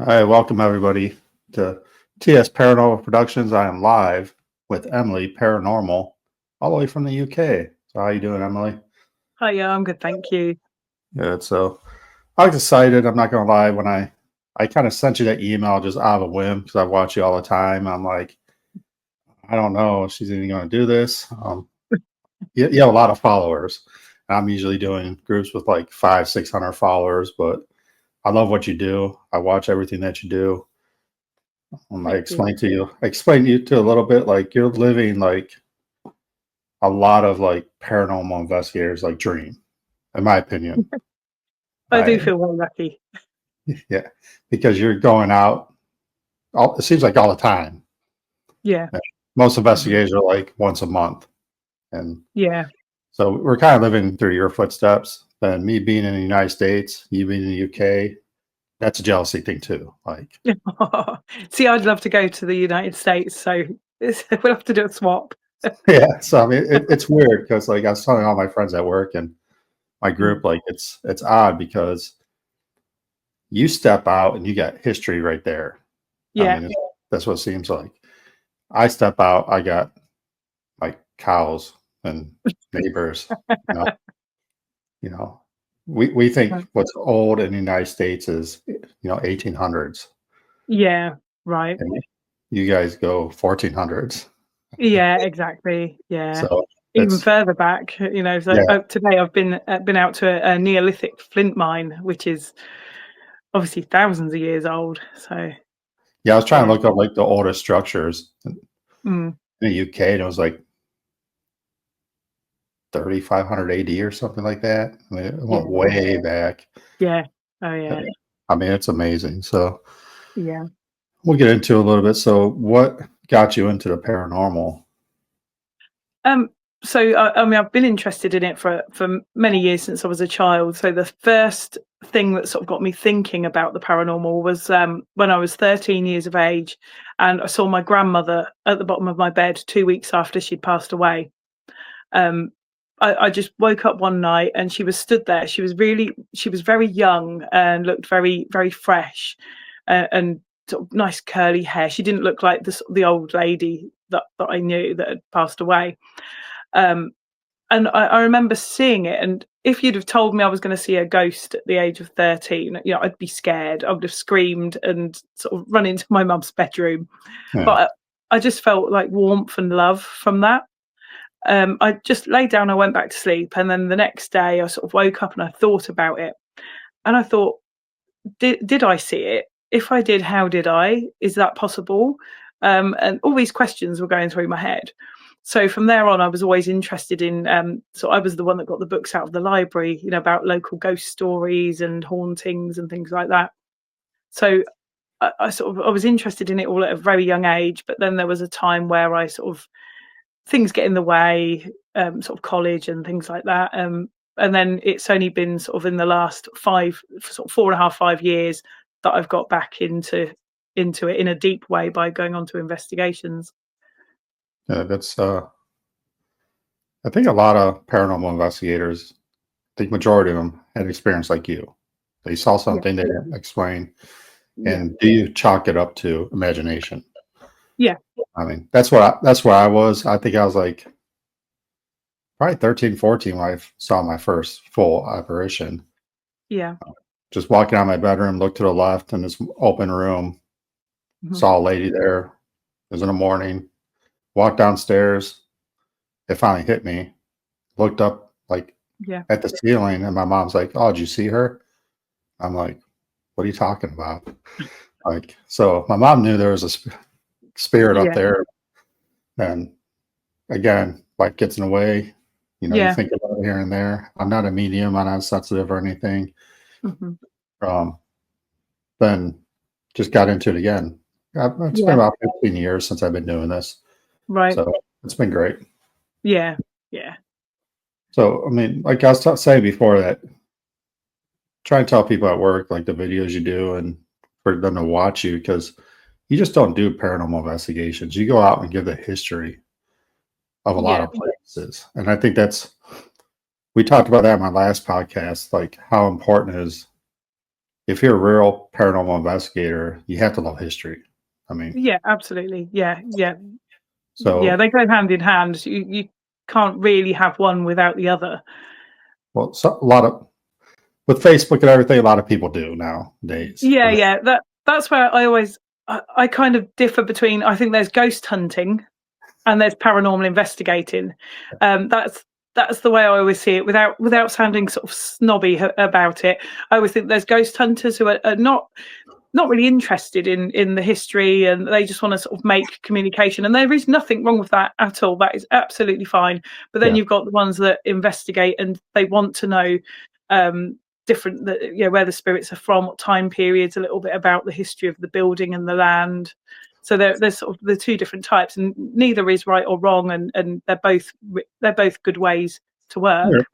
Hi, welcome everybody to TS Paranormal Productions. I am live with Emily Paranormal, all the way from the UK. So how you doing, Emily? Hi, yeah, I'm good, thank you. Good. So I was excited. I'm not gonna lie. When I kind of sent you that email just out of a whim because I watch you all the time. I'm like, I don't know if she's even gonna do this. You have a lot of followers. I'm usually doing groups with like 500-600 followers, but I love what you do. I watch everything that you do. I Thank you. explain to you a little bit, like you're living like a lot of like paranormal investigators like dream, in my opinion. I do I feel very lucky. Yeah, because you're going out. It seems like all the time. Yeah. Uh, Most Mhm. investigators are like once a month, and Yeah. so we're kind of living through your footsteps. And me being in the United States, you being in the UK, that's a jealousy thing too. Like, See, I'd love to go to the United States, so we'll have to do a swap. yeah. So I mean, it's weird because like I was telling all my friends at work and my Mm. group, like it's odd because you step out and you got history right there. I Yeah. mean, that's what it seems like. I step out, I got like cows and neighbors. You know, you know, we think what's old in the United States is 1800s, Yeah, right. and you guys go 1400s. Yeah, exactly. Yeah. So Even it's further back, so yeah, today I've been out to a Neolithic flint mine, which is obviously thousands of years old. So yeah. I was trying to yeah. look up like the oldest structures in Mm. the UK, and it was like 3500 AD or something like that. I mean, it Yeah. went way back. Yeah. Oh yeah. I mean, it's amazing. So Yeah. we'll get into it a little bit. So, what got you into the paranormal? Um, I mean, I've been interested in it for many years since I was a child. So the first thing that sort of got me thinking about the paranormal was when I was 13 years of age, and I saw my grandmother at the bottom of my bed 2 weeks after she'd passed away. Um, I just woke up one night and she was stood there. She was very young and looked very, very fresh, and sort of nice curly hair. She didn't look like the old lady that I knew that had passed away. Um, and I remember seeing it, and if you'd have told me I was going to see a ghost at the age of 13, I'd be scared. I would have screamed and sort of run into my mum's bedroom. Yeah, But I just felt like warmth and love from that. I just laid down, I went back to sleep, and then the next day I sort of woke up and I thought about it, and I thought, did I see it? If I did, how did I? Is that possible? And all these questions were going through my head. So from there on, I was always interested in. So I was the one that got the books out of the library, about local ghost stories and hauntings and things like that. So I was interested in it all at a very young age. But then there was a time where I sort of things get in the way, sort of college and things like that. And then it's only been sort of in the last sort of 4.5, 5 years that I've got back into it in a deep way by going on to investigations. yeah, that's. I think a lot of paranormal investigators, I think majority of them had experience like you. They saw Yeah, something they didn't explain, yeah, and do you chalk it up to imagination? yeah, I mean, that's where I was. I think I was like probably 13, 14 when I saw my first full apparition. yeah. Just walking out of my bedroom, looked to the left in this open room, Mhm. saw a lady there. It was in the morning. Walked downstairs. It finally hit me. Looked up like Yeah, at the ceiling, and my mom's like, "Oh, did you see her?" I'm like, "What are you talking about?" Like, so my mom knew there was a spirit up yeah, there, and again, life gets in the way. You yeah. think about it here and there. I'm not a medium. I'm not sensitive or anything. Mhm. Um, then just got into it again. It's been Yeah, about 15 years since I've been doing this, right. so it's been great. Yeah, yeah, So, I mean, like I was saying before, that try and tell people at work like the videos you do and for them to watch you because you just don't do paranormal investigations. You go out and give the history of a lot yeah, of places. And I think we talked about that in my last podcast, like how important it is if you're a real paranormal investigator, you have to love history. I mean, Yeah, absolutely. Yeah, yeah, yeah. so They go hand in hand. You can't really have one without the other. well, so, a lot of with Facebook and everything, a lot of people do nowadays. Yeah, yeah. That's where I kind of differ between. I think there's ghost hunting and there's paranormal investigating. That's the way I always see it, without sounding sort of snobby about it. I always think there's ghost hunters who are not really interested in the history, and they just want to sort of make communication, and there is nothing wrong with that at all. That is absolutely fine. But then Yeah, you've got the ones that investigate, and they want to know different, where the spirits are from, what time periods, a little bit about the history of the building and the land. So there's sort of the two different types, and neither is right or wrong, and they're both good ways to yeah, work. It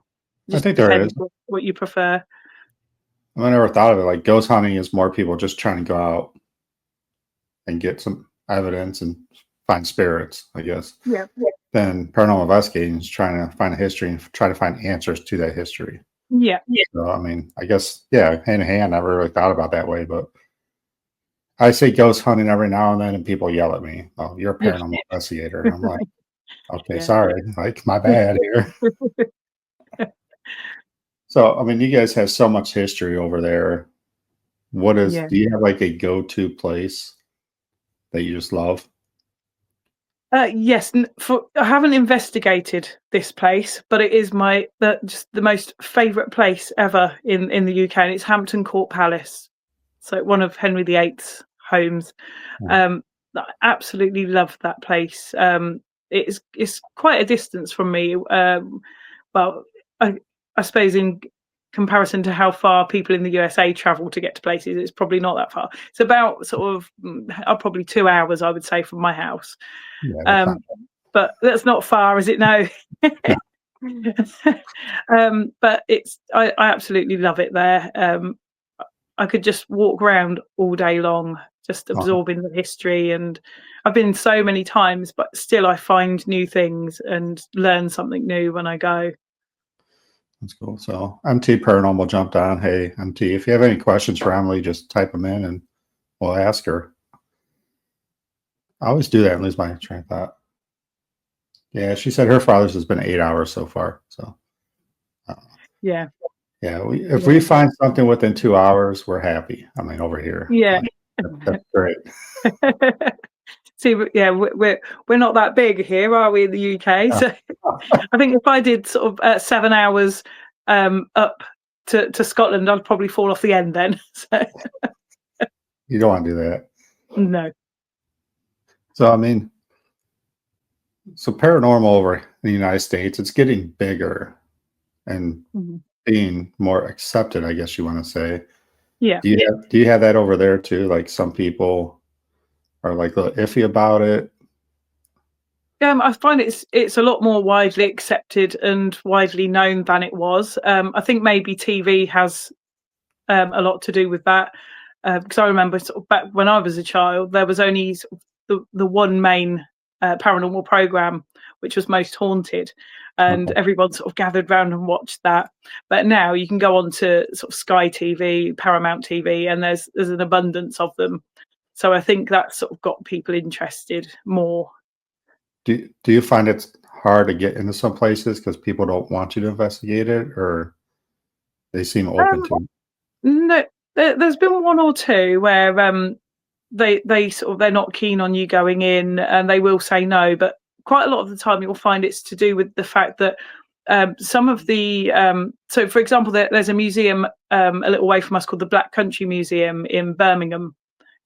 I just think there is. depends what you prefer. I never thought of it like ghost hunting is more people just trying to go out and get some evidence and find spirits, I guess. Yeah, Then paranormal investigating is trying to find a history and try to find answers to that history. yeah, So, I mean, I guess, yeah, hand in hand. I never really thought about that way, but I say ghost hunting every now and then, and people yell at me, "Oh, you're a yeah, paranormal investigator." And I'm like, okay, yeah. sorry, like my bad here. So, I mean, you guys have so much history over there. Yeah. Do you have like a go-to place that you just love? Yes, I haven't investigated this place, but it is just the most favourite place ever in the UK, and it's Hampton Court Palace. So one of Henry VIII's homes. Mm, Um, I absolutely love that place. It's quite a distance from me. Well, I, I suppose in comparison to how far people in the USA travel to get to places, it's probably not that far. It's about sort of probably 2 hours, I would say, from my house. yeah, that's not Um, but that's not far, is it now? no, But I absolutely love it there. I could just walk around all day long, just uh-huh, absorbing the history. And I've been so many times, but still I find new things and learn something new when I go. that's cool. So MT Paranormal jumped on. Hey, MT, if you have any questions for Emily, just type them in and we'll ask her. I always do that and lose my train of thought. Yeah, she said her father's has been 8 hours so far. So uh, Yeah, yeah, if we yeah, find something within 2 hours, we're happy. I mean, over here, yeah. like, that's great. See, yeah, we're not that big here, are we, in the UK? Uh, So I think if I did sort of 7 hours up to Scotland, I'd probably fall off the end then. So you don't want to do that. no. So I mean, so paranormal over in the United States, it's getting bigger and Mhm. being more accepted, I guess you want to say. Yeah. Do you have that over there too? Like some people are like a little iffy about it. I find it's a lot more widely accepted and widely known than it was. I think maybe TV has a lot to do with that, because I remember sort of back when I was a child, there was only sort of the one main paranormal program, which was Most Haunted, and Okay. everyone sort of gathered round and watched that. But now you can go on to sort of Sky TV, Paramount TV, and there's an abundance of them. So I think that's sort of got people interested more. Do you find it's hard to get into some places because people don't want you to investigate it, or they seem open Um, to it? no, there's been one or two where they sort of they're not keen on you going in, and they will say no. But quite a lot of the time, you'll find it's to do with the fact that some of the so, for example, there's a museum a little way from us called the Black Country Museum in Birmingham,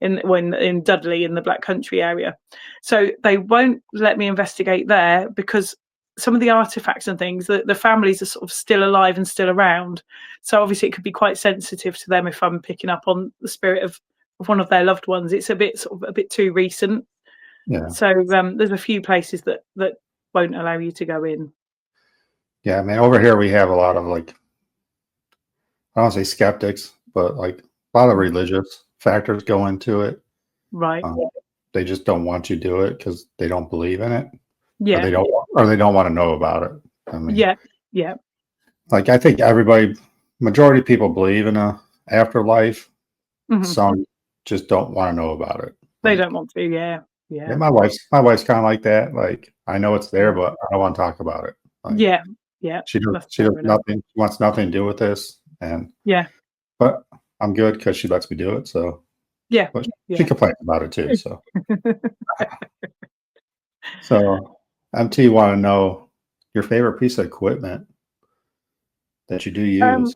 in Dudley, in the Black Country area. So they won't let me investigate there because some of the artifacts and things, the families are sort of still alive and still around. So obviously it could be quite sensitive to them if I'm picking up on the spirit of one of their loved ones. It's a bit sort of a bit too recent. Yeah, So there's a few places that won't allow you to go in. yeah. I mean, over here we have a lot of like I don't say skeptics, but like a lot of Mm. religious factors go into it. Right. Um, they just don't want you to do it because they don't believe in it, Yeah. or they don't want to know about it. I mean, Yeah. Yeah. like I think everybody, majority of people believe in a afterlife, Mhm. Some just don't want to know about it. They Like, don't want to. Yeah. yeah, Yeah. my wife's kind of like that. Like, I know it's there, Yeah. but I don't want to talk about it. Like, Yeah. Yeah. That's she does fair enough. nothing. She wants nothing to do with this, and Yeah. but I'm good because she lets me do it. So, Yeah. but she Yeah. complains about it too. So MT want to know your favorite piece of equipment that you do use. um,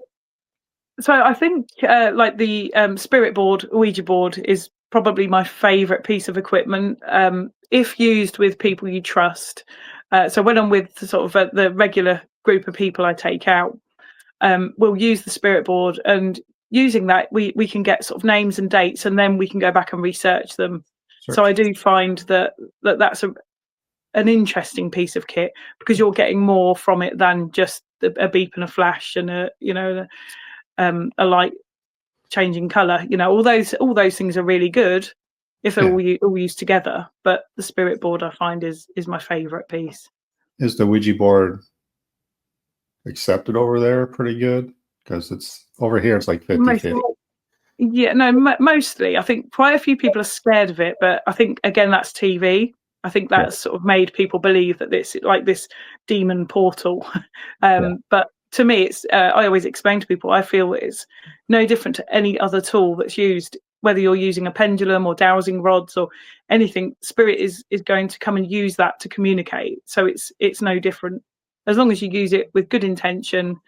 so I think like the spirit board, Ouija board, is probably my favourite piece of equipment. If used with people you trust. So when I'm with sort of the regular group of people I take out, we'll use the spirit board, and using that we can get sort of names and dates, and then we can go back and research them. So I Search. do find that's an interesting piece of kit, because you're getting more from it than just a beep and a flash and a light changing color. All those things are really good if they're Yeah. all used together. But the spirit board, I find, is my favorite piece. Is the Ouija board accepted over there pretty good? Because it's over here, it's like 50 Most 50. Yeah, no, mostly. I think quite a few people are scared of it, but I think again that's TV. I think Yeah. that's sort of made people believe that this like this demon portal. Yeah. But to me, it's I always explain to people I feel it's no different to any other tool that's used, whether you're using a pendulum or dowsing rods or anything. Spirit is going to come and use that to communicate. So it's no different as long as you use it with good intention.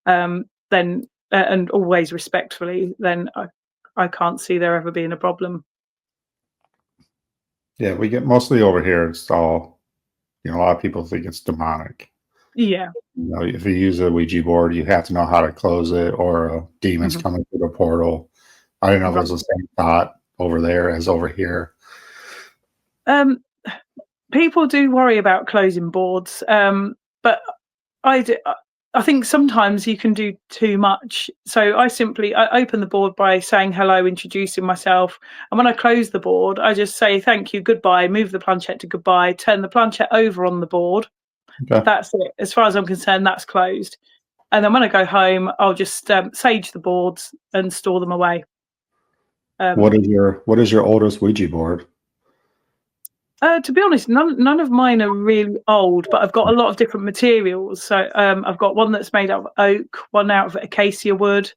Then and always respectfully, then I can't see there ever being a problem. Yeah. We get mostly over here, it's all, a lot of people think it's demonic. Yeah. If you use a Ouija board, you have to know how to close it or demons Mhm. coming through the portal. I didn't know if it Right. was the same thought over there as over here. Um, People do worry about closing boards, but I do. I think sometimes you can do too much. So I open the board by saying hello, introducing myself, and when I close the board, I just say thank you, goodbye, move the planchette to goodbye, turn the planchette over on the board. Okay. That's it. As far as I'm concerned, that's closed. And then when I go home, I'll just sage the boards and store them away. What Um, is your oldest Ouija board? to be honest, none of mine are really old, but I've got a lot of different materials. So I've got one that's made out of oak, one out of acacia wood,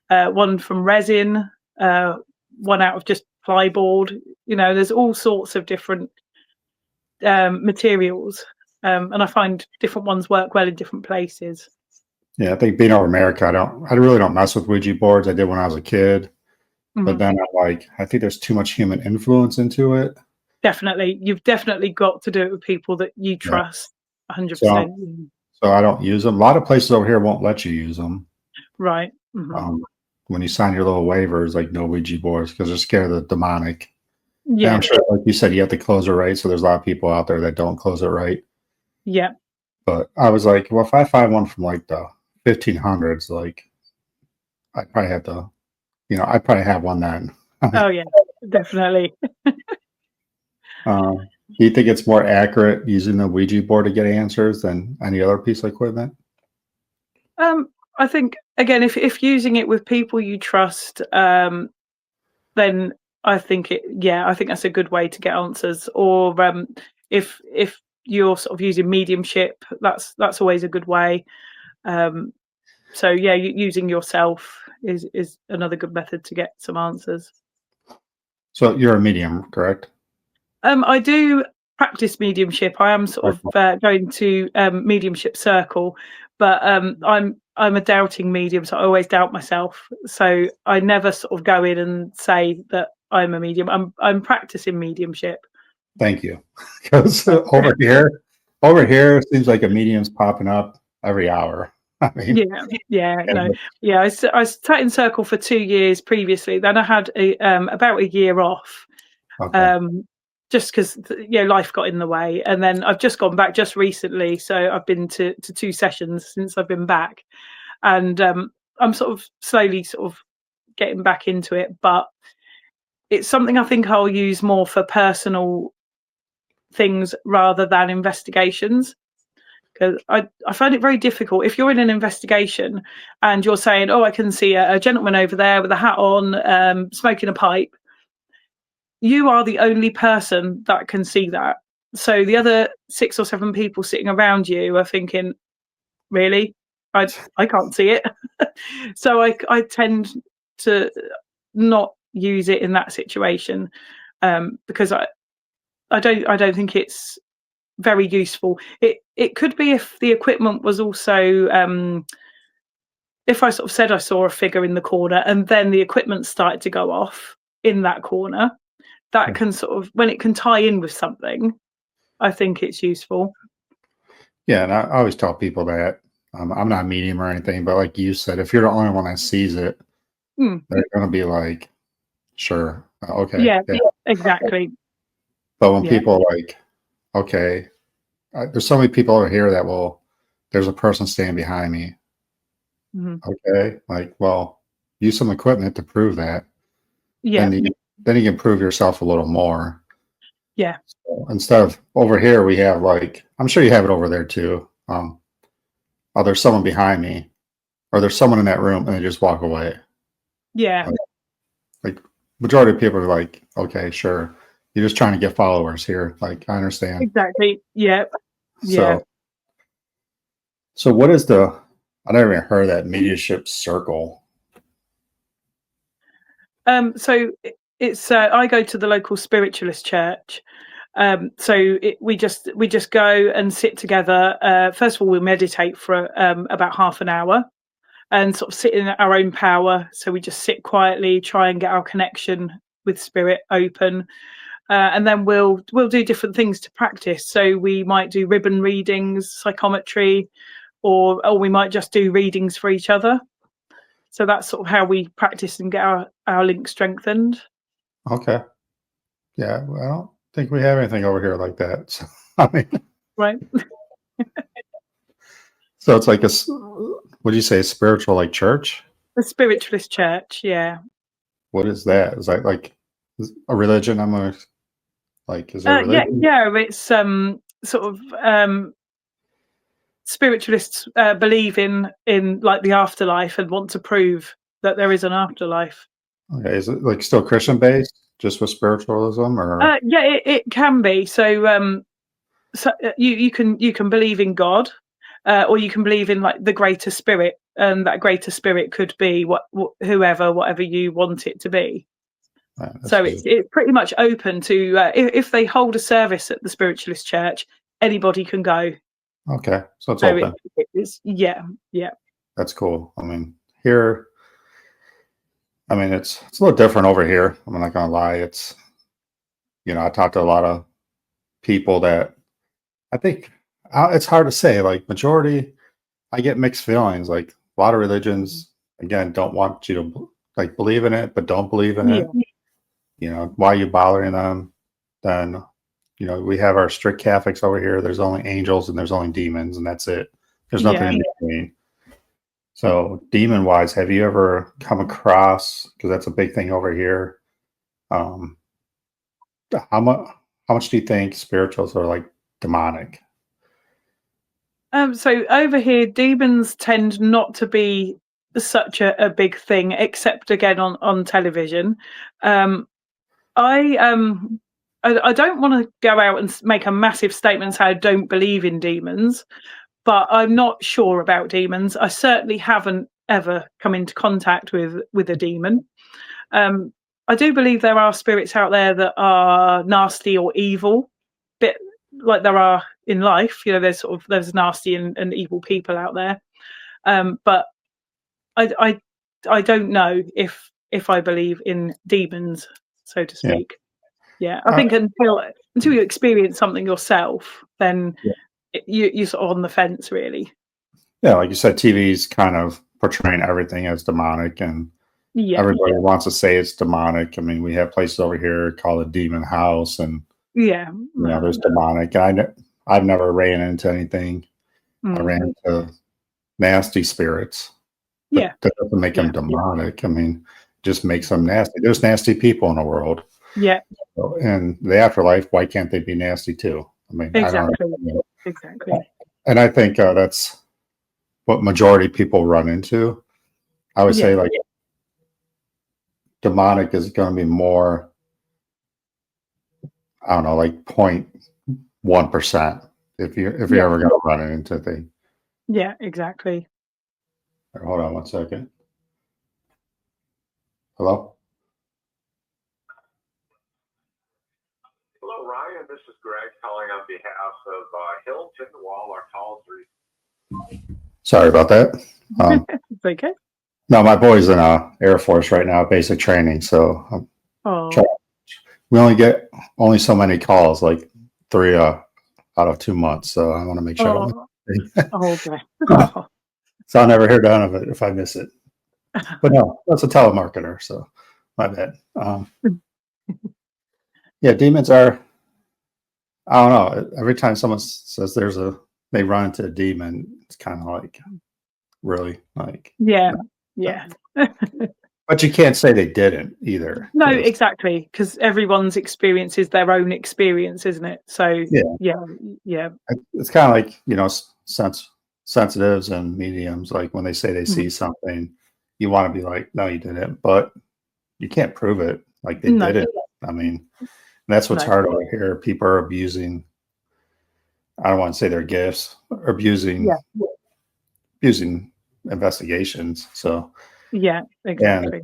one from resin, uh, one out of just plyboard. There's all sorts of different materials, and I find different ones work well in different places. Yeah, I think being over America, I really don't mess with Ouija boards. I did when I was a kid, but Mhm. then I think there's too much human influence into it. Definitely, you've definitely got to do it with people that you Yeah. trust, So 100%. so I don't use them. A lot of places over here won't let you use them. Right. Mhm. When you sign your little waivers, like no Ouija boards, because they're scared of the demonic. And I'm Yeah. sure, like you said, you have to close it right. So there's a lot of people out there that don't close it right. Yeah. But I was like, well, if I find one from like the 1500s, like I probably have to, I probably have one then. Oh, yeah, definitely. Do you think it's more accurate using the Ouija board to get answers than any other piece of equipment? Um, I think again, if using it with people you trust, then I think that's a good way to get answers. Or if you're sort of using mediumship, that's always a good way. Um, so yeah, using yourself is another good method to get some answers. So you're a medium, correct? I do practice mediumship. I am sort of Okay. going to mediumship circle, but I'm a doubting medium, so I always doubt myself. So I never sort of go in and say that I'm a medium. I'm practicing mediumship. Thank you. Because So, over here, it seems like a medium's popping up every hour. I mean, yeah, yeah, no, and yeah. I sat in circle for 2 years previously. Then I had about a year off, okay, um, just because life got in the way. And then I've just gone back just recently, so I've been to 2 sessions since I've been back, and I'm sort of slowly sort of getting back into it. But it's something I think I'll use more for personal things rather than investigations, 'Cause I find it very difficult if you're in an investigation and you're saying, "Oh, I can see a gentleman over there with a hat on, smoking a pipe." You are the only person that can see that. So the other 6 or 7 people sitting around you are thinking, "Really? I can't see it." So I tend to not use it in that situation, because I don't think it's very useful. It could be if the equipment was also, if I sort of said I saw a figure in the corner and then the equipment started to go off in that corner, that can sort of, when it can tie in with something, I think it's useful. Yeah, and I always tell people that I'm not a medium or anything, but like you said, if you're the only one that sees it, Mm, they're going to be like, sure, okay. yeah, Yeah. exactly. But when Yeah. people are like, okay, there's so many people over here that will, there's a person standing behind me. Mhm. Okay. Like, well, use some equipment to prove that. Yeah, Then then you can prove yourself a little more. yeah, So instead of over here, we have like, I'm sure you have it over there too. Oh, there's someone behind me, or there's someone in that room, and they just walk away. yeah, Like majority of people are like, okay, sure, you're just trying to get followers here. Like I understand. exactly. Yeah, yeah. So so what is the? I never even heard of that mediumship circle. So it's I go to the local spiritualist church. So we just go and sit together. First of all, we meditate for about half an hour and sort of sit in our own power. So we just sit quietly, try and get our connection with spirit open, and then we'll do different things to practice. So we might do ribbon readings, psychometry, or we might just do readings for each other. So that's sort of how we practice and get our link strengthened. Okay, yeah, well, I don't think we have anything over here like that. So, I mean, Right. so it's like would you say a spiritual like church? The spiritualist church, yeah. What is that? Is that like a religion? I'm gonna like, is there a Yeah, religion? yeah, it's sort of spiritualists believe in like the afterlife and want to prove that there is an afterlife. Okay, is it like still Christian based, just with spiritualism, or Yeah, it can be. So you can believe in God, or you can believe in like the greater spirit, and that greater spirit could be whatever you want it to be. that's So good. it's pretty much open to, if they hold a service at the spiritualist church, anybody can go. Okay, so it's So it, open. it is, yeah, yeah, That's cool. I mean, here, I mean, it's a little different over here. I'm not gonna lie. It's I talked to a lot of people that I think it's hard to say. Like majority, I get mixed feelings. Like a lot of religions, again, don't want you to like believe in it, but don't believe in yeah, it. Why are you bothering them? Then, we have our strict Catholics over here. There's only angels and there's only demons, and that's it. There's nothing yeah. in between. So, demon wise, have you ever come across? Because that's a big thing over here. Um, how much? How much do you think spirituals are like demonic? So over here, demons tend not to be such a big thing, except again on television. Um, I I don't want to go out and make a massive statement say I don't believe in demons, but I'm not sure about demons. I certainly haven't ever come into contact with a demon. Um, I do believe there are spirits out there that are nasty or evil, bit like there are in life. There's nasty and evil people out there. But I, I I don't know if I believe in demons, so to Yeah. speak. Yeah, I Uh, think until you experience something yourself, then yeah. you're sort of on the fence, really. Yeah, like you said, TV's kind of portraying everything as demonic, and Yeah, everybody wants to say it's demonic. I mean, we have places over here called a demon house, and yeah, there's demonic. I've never ran into anything. I mm, ran into nasty spirits, but yeah, that doesn't make them yeah, demonic. I mean, just makes them nasty. There's nasty people in the world. yeah. So in the afterlife, why can't they be nasty too? I mean, I don't Exactly, know. exactly. And I think that's what majority people run into. I would say Yeah, like demonic is going to be more, I don't know, like 0.1% if you're yeah, ever going to run into a thing. yeah, exactly. Hold on one second. Hello? Hello, Ryan. This is Greg calling on behalf of Hilton. While our calls are Sorry about that. Um, It's okay. no, my boy's in Air Force right now, basic training. So I'm Oh, trying, we only get only so many calls, like 3 out of 2 months. So I want to make sure I don't oh, oh, bless. miss it. So I'll never hear done of it if I miss it. But no, that's a telemarketer. So my bad. Yeah, demons are, I don't know. Every time someone says they run into a demon, it's kind of like, really? Like, Yeah, no. yeah. But you can't say they didn't either. No, 'Cause, exactly, because everyone's experience is their own experience, isn't it? So, yeah, yeah, yeah. it's kind of like, sensitives and mediums. Like when they say they see Mhm. something, you want to be like, no, you didn't. But you can't prove it. Like they No, did it. I mean, that's what's no. hard over here. People are abusing, I don't want to say their gifts, or abusing Yeah, using investigations. So, yeah, and exactly.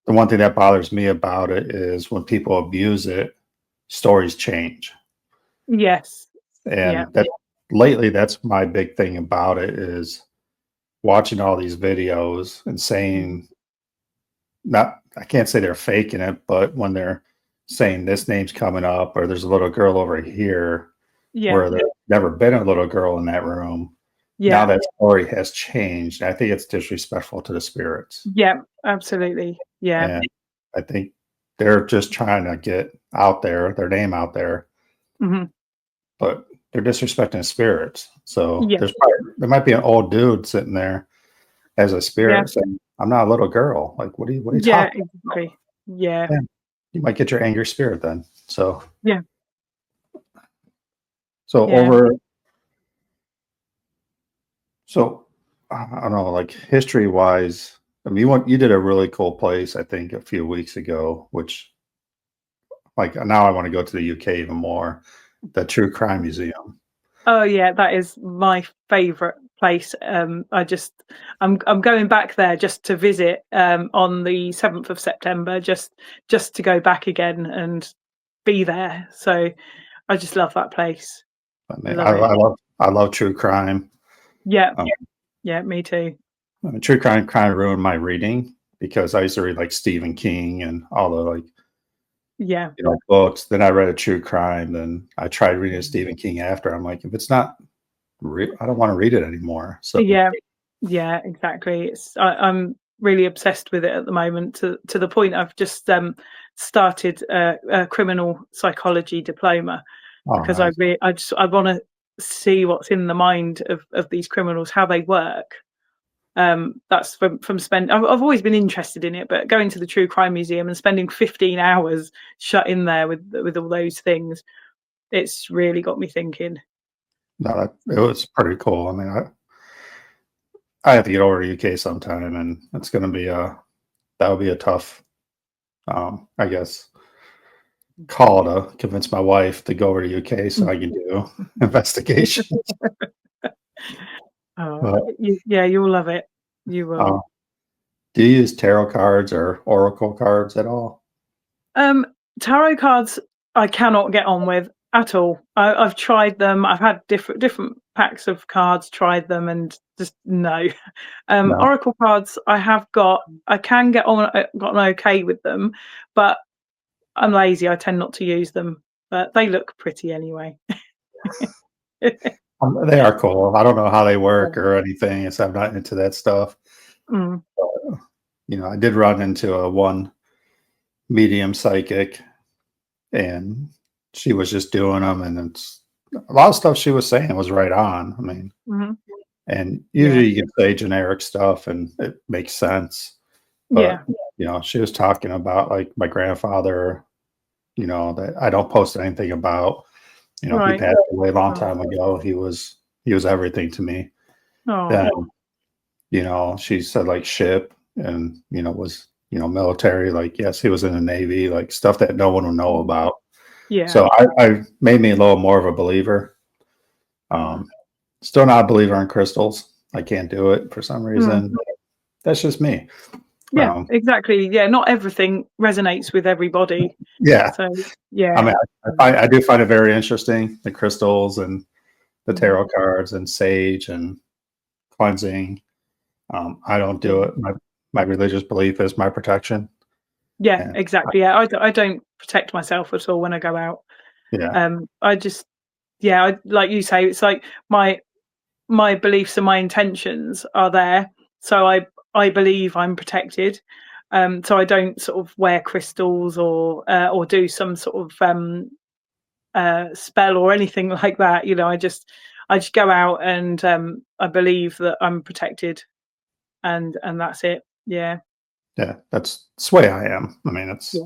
the one thing that bothers me about it is when people abuse it, stories change. Yes. Yeah, And that lately, that's my big thing about it is watching all these videos and saying, not, I can't say they're faking it, but when they're saying this name's coming up or there's a little girl over here yeah, where there's never been a little girl in that room. Now yeah, that story has changed. I think it's disrespectful to the spirits. yeah, absolutely. Yeah. And I think they're just trying to get out there, their name out there, Mhm. but they're disrespecting the spirits. So Yeah, there might be an old dude sitting there as a yeah, spirit saying, "I'm not a little girl." Like, what are you yeah, talking exactly. Yeah, about? Yeah, you might get your angry spirit then. So yeah, so yeah. over so I don't know, like history wise. I mean, you did a really cool place, I think, a few weeks ago, which like now I want to go to the UK even more. The True Crime Museum. Oh, yeah, that is my favourite place. I'm going back there just to visit, on the 7th of September, just to go back again and be there. So, I just love that place. I mean, Love it. I love true crime. Yeah, Um, yeah, me too. I mean, true crime kind of ruined my reading because I used to read like Stephen King and all the like Yeah, books. Then I read a true crime. Then I tried reading a Stephen King after. I'm like, if it's not real, I don't want to read it anymore. So yeah, yeah, exactly. I'm really obsessed with it at the moment to the point I've just, started a criminal psychology diploma all because right, I wanna see what's in the mind of these criminals, how they work. That's from spend I've always been interested in it, but going to the True Crime Museum and spending 15 hours shut in there with all those things, it's really got me thinking. no, it was pretty cool. I mean, I have to get over to UK sometime, and it's going to be that would be a tough, I guess, call to convince my wife to go over to UK so I can do investigations. Oh, But yeah, you'll love it. You will. uh, do you use tarot cards or oracle cards at all? Um, Tarot cards I cannot get on with at all. I've tried them. I've had different packs of cards, tried them, and just no. No, Oracle cards I have got. I can get on got an okay with them, but I'm lazy. I tend not to use them, but they look pretty anyway. they are cool. I don't know how they work or anything, so I'm not into that stuff. Mm, I did run into a one medium psychic, and she was just doing them, and it's a lot of stuff she was saying was right on. I mean, mhm. and Yeah, usually you can say generic stuff and it makes sense, yeah, but she was talking about like my grandfather, that I don't post anything about. He right. passed away a long Oh, time ago. He was he was everything to me. Oh, Then, she said like ship and, was, military. Like, yes, he was in the Navy, like stuff that no one would know about. yeah. So I made me a little more of a believer. Still not a believer in crystals. I can't do it for some reason. But that's just me. Yeah, exactly. Yeah, not everything resonates with everybody. Yeah. So yeah. I mean, I do find it very interesting, the crystals and the tarot cards and sage and cleansing. I don't do it. My religious belief is my protection. Yeah, And exactly. Yeah, I don't protect myself at all when I go out. yeah, I just, I, like you say, it's like my beliefs and my intentions are there, so I believe I'm protected. So I don't sort of wear crystals or do some sort of spell or anything like that. I just go out and I believe that I'm protected, and that's it. Yeah. yeah, that's the way I am. I mean, Yeah.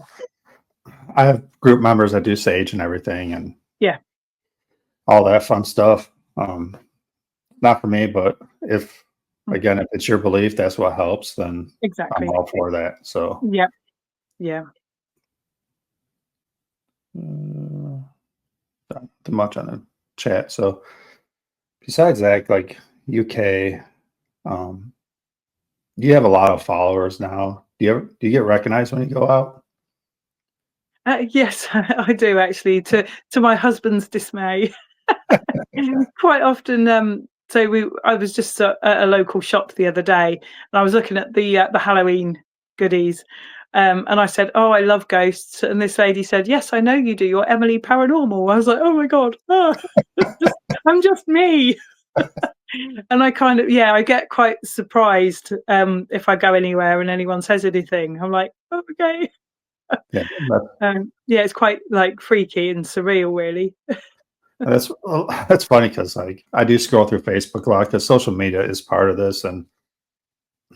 I have group members that do sage and everything and Yeah. all that fun stuff. Not for me, but if it's your belief, that's what helps, then I'm Exactly. all for that. So Yeah. Yeah. not too much on the chat. So besides that, like UK, you have a lot of followers now. Do you get recognized when you go out? Yes, I do actually. To my husband's dismay, quite often. I was just at a local shop the other day, and I was looking at the Halloween goodies, and I said, "Oh, I love ghosts." And this lady said, "Yes, I know you do. You're Emily Paranormal." I was like, "Oh my god, I'm just me." And I kind of, I get quite surprised if I go anywhere and anyone says anything. I'm like, oh, okay. Yeah, It's quite like freaky and surreal, really. that's funny because like I do scroll through Facebook a lot because social media is part of this, and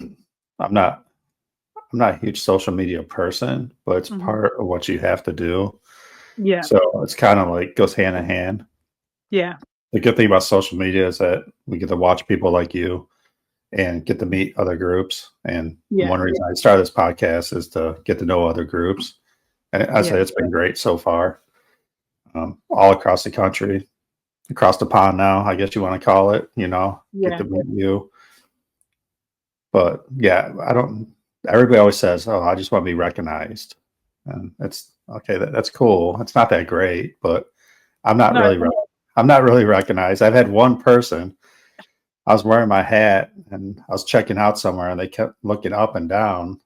I'm not I'm not a huge social media person, but it's part of what you have to do. Yeah, So it's kind of like goes hand in hand. yeah, The good thing about social media is that we get to watch people like you and get to meet other groups. And yeah, one reason I started this podcast is to get to know other groups. And I say it's been great so far, all across the country, across the pond now, I guess you want to call it, get to meet you. But yeah, everybody always says, oh, I just want to be recognized. And it's okay. That's cool. It's not that great, but I'm not No, I'm not really recognized. I've had one person. I was wearing my hat and I was checking out somewhere, and they kept looking up and down.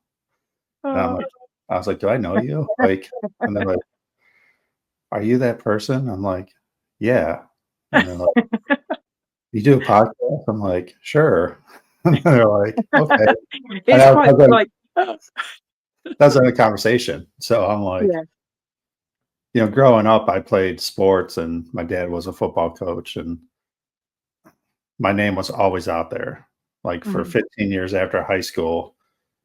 And I was like, "Do I know you?" Like, and they're like, "Are you that person?" I'm like, "Yeah." And they're like, "You do a podcast?" I'm like, "Sure." And they're like, "Okay." And it's quite like, that's in a conversation. So I'm like, growing up, I played sports, and my dad was a football coach, and my name was always out there. Like for 15 years after high school,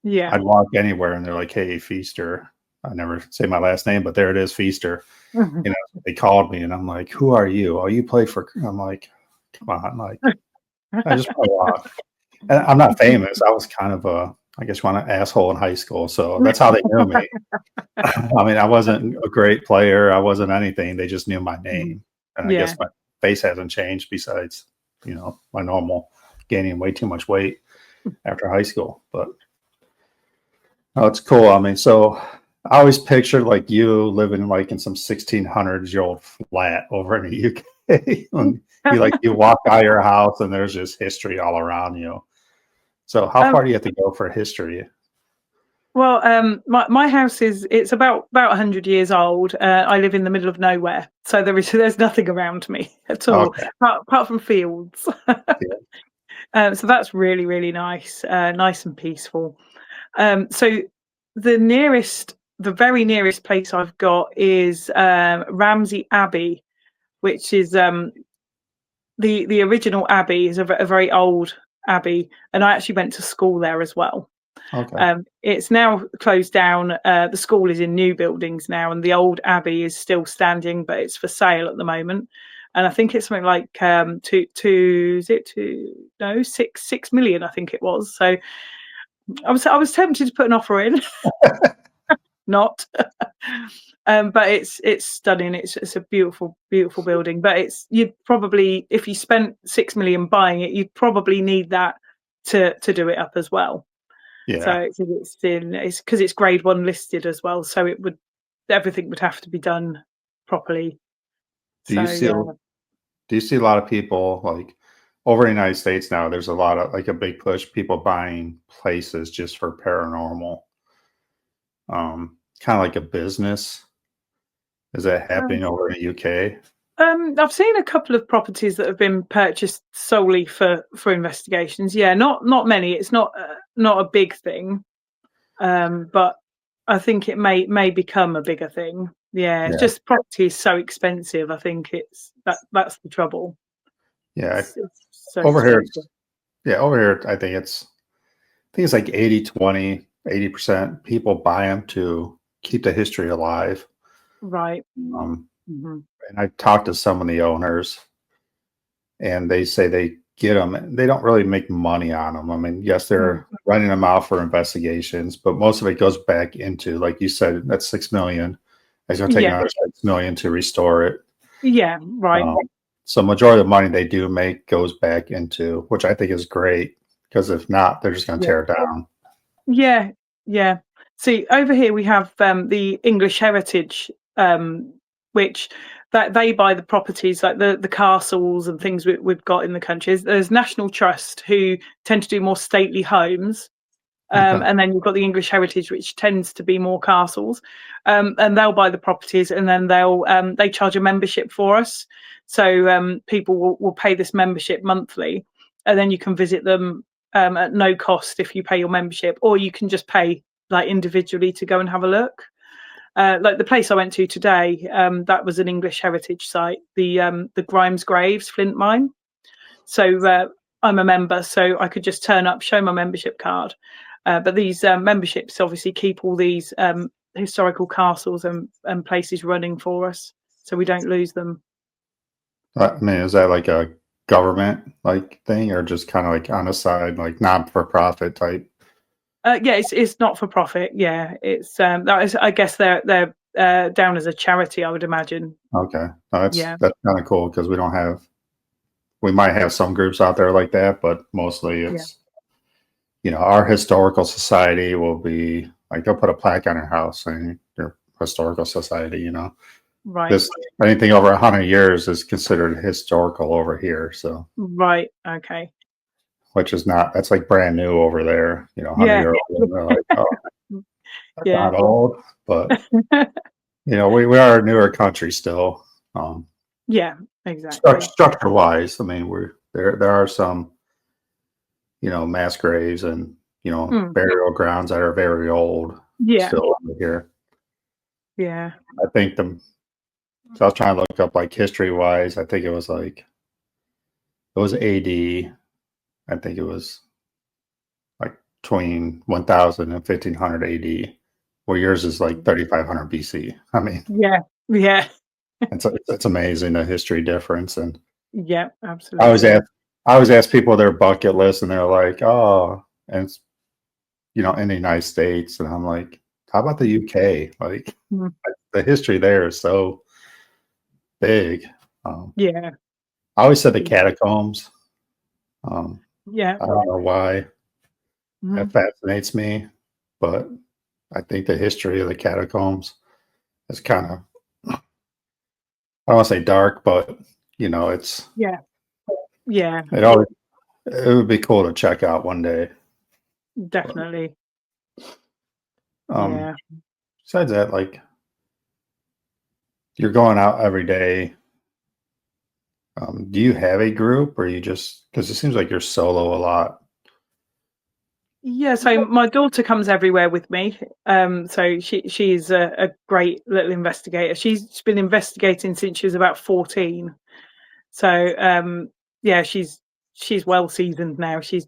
yeah, I'd walk anywhere and they're like, "Hey, Feaster." I never say my last name, but there it is, Feaster. They called me and I'm like, "Who are you?" "Oh, you play for," I'm like, "Come on." Like, I just play off. And I'm not famous. I was kind of I guess one asshole in high school. So that's how they knew me. I mean, I wasn't a great player. I wasn't anything. They just knew my name. And I guess my face hasn't changed besides, my normal gaining way too much weight after high school. But oh, it's cool. I mean, so I always pictured like you living like in some 1600s-year-old flat over in the UK. And you walk by your house and there's just history all around you. So how far do you have to go for history? Well, my house it's about 100 years old. I live in the middle of nowhere, so there's nothing around me at all, Okay. apart from fields. So that's really, really nice, nice and peaceful. So the very nearest place I've got is Ramsey Abbey, which is the original abbey is a very old abbey, and I actually went to school there as well. Okay. It's now closed down. The school is in new buildings now, and the old abbey is still standing, but it's for sale at the moment. and I think it's something like 6 million, I think it was. So I was tempted to put an offer in, not. But it's stunning. It's a beautiful building. But you'd probably, if you spent 6 million buying it, you'd probably need that to do it up as well. Yeah. So it's because it's grade 1 listed as well. So everything would have to be done properly. Do you see a lot of people like over in the United States now? There's a lot of like a big push, people buying places just for paranormal, kind of like a business. Is that happening over in the UK? I've seen a couple of properties that have been purchased solely for investigations. Yeah, not many. It's not a big thing, but I think it may become a bigger thing. Yeah, it's Yeah. just property is so expensive. I think that's the trouble. Yeah. It's so Over here, expensive. over here, I think it's like 80-20, 80% people buy them to keep the history alive. Right. Um, Mhm. and I talked to some of the owners, and they say they get them, and they don't really make money on them. I mean, yes, they're running them out for investigations, but most of it goes back into, like you said, that's 6 million. It's going to take Yeah. another 6 million to restore it. Yeah. Right. So majority of the money they do make goes back into, which I think is great, because if not, they're just going to tear it down. Yeah. Yeah. See, over here we have the English Heritage, which that they buy the properties like the castles and things we've got in the country. There's National Trust, who tend to do more stately homes. Okay. And then you've got the English Heritage, which tends to be more castles, and they'll buy the properties, and then they charge a membership for us. So people will pay this membership monthly, and then you can visit them at no cost if you pay your membership, or you can just pay like individually to go and have a look. Like the place I went to today, that was an English Heritage site, the Grimes Graves Flint Mine. So I'm a member, so I could just turn up, show my membership card. But these memberships obviously keep all these historical castles and places running for us, so we don't lose them. I mean, is that like a government like thing, or just kind of like on the side, like not for profit type? Yeah, it's not for profit. Yeah, it's that is, I guess they're down as a charity, I would imagine. Okay, that's Yeah. kind of cool, because we might have some groups out there like that, but mostly it's our historical society will be like, they'll put a plaque on your house saying your historical society. Right. This anything over 100 years is considered historical over here. So Right. Okay. which is not, that's like brand new over there. 100 Yeah. year old. And they're like, oh, that's Yeah. not old, but we are a newer country still. Yeah. Exactly. Structure wise, I mean, there are some mass graves and burial grounds that are very old. Yeah. Still over here. Yeah. I think so I was trying to look up like history wise. I think it was AD. I think it was like between 1000 and 1500 AD, where yours is like 3500 BC. I mean, Yeah. Yeah. it's amazing, the history difference. And Yeah. Absolutely. I always ask people their bucket list, and they're like, oh, and it's in the United States, and I'm like, how about the UK? Like, the history there is so big. Yeah. I always said the catacombs. Yeah. I don't know why Mhm. that fascinates me, but I think the history of the catacombs is kind of, I don't want to say dark, but it's Yeah. Yeah. it would be cool to check out one day. Definitely. But, Yeah. besides that, like, you're going out every day. Do you have a group, or you just, because it seems like you're solo a lot? Yeah, so my daughter comes everywhere with me. So she's a great little investigator. She's been investigating since she was about 14. So yeah, she's well seasoned now. She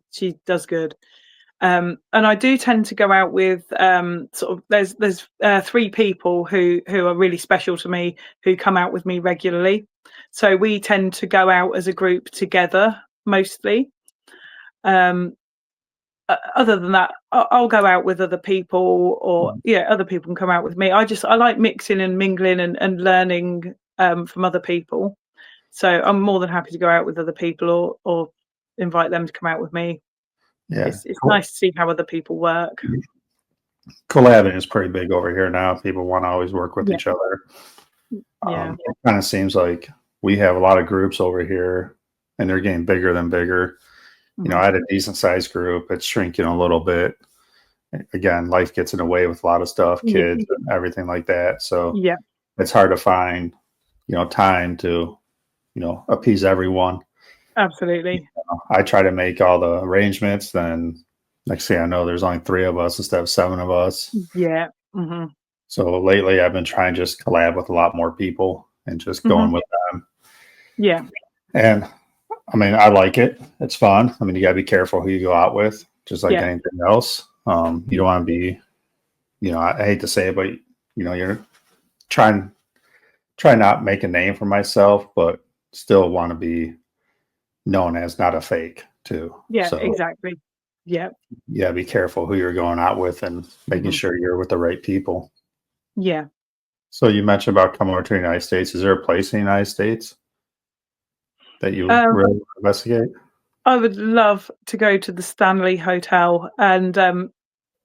does good. And I do tend to go out with sort of there's 3 people who are really special to me, who come out with me regularly. So we tend to go out as a group together mostly. Other than that, I'll go out with other people, or other people can come out with me. I like mixing and mingling and learning from other people. So I'm more than happy to go out with other people or invite them to come out with me. Yeah, It's nice to see how other people work. Collabing is pretty big over here now. People want to always work with each other. Yeah. It kind of seems like we have a lot of groups over here, and they're getting bigger than bigger. You know, I had a decent sized group. It's shrinking a little bit. Again, life gets in the way with a lot of stuff, kids, and everything like that. So it's hard to find, time to, appease everyone. Absolutely. I try to make all the arrangements. Then next thing I know, there's only 3 of us instead of 7 of us. Yeah. So lately, I've been trying to just collab with a lot more people and just going with them. Yeah. And I mean, I like it. It's fun. I mean, you got to be careful who you go out with, just like anything else. You don't want to be, I hate to say it, but you're trying not make a name for myself, but still want to be known as not a fake too. Yeah, so, exactly. Yeah. Yeah, be careful who you're going out with and making sure you're with the right people. Yeah. So you mentioned about coming over to the United States. Is there a place in the United States that you really investigate? I would love to go to the Stanley Hotel, and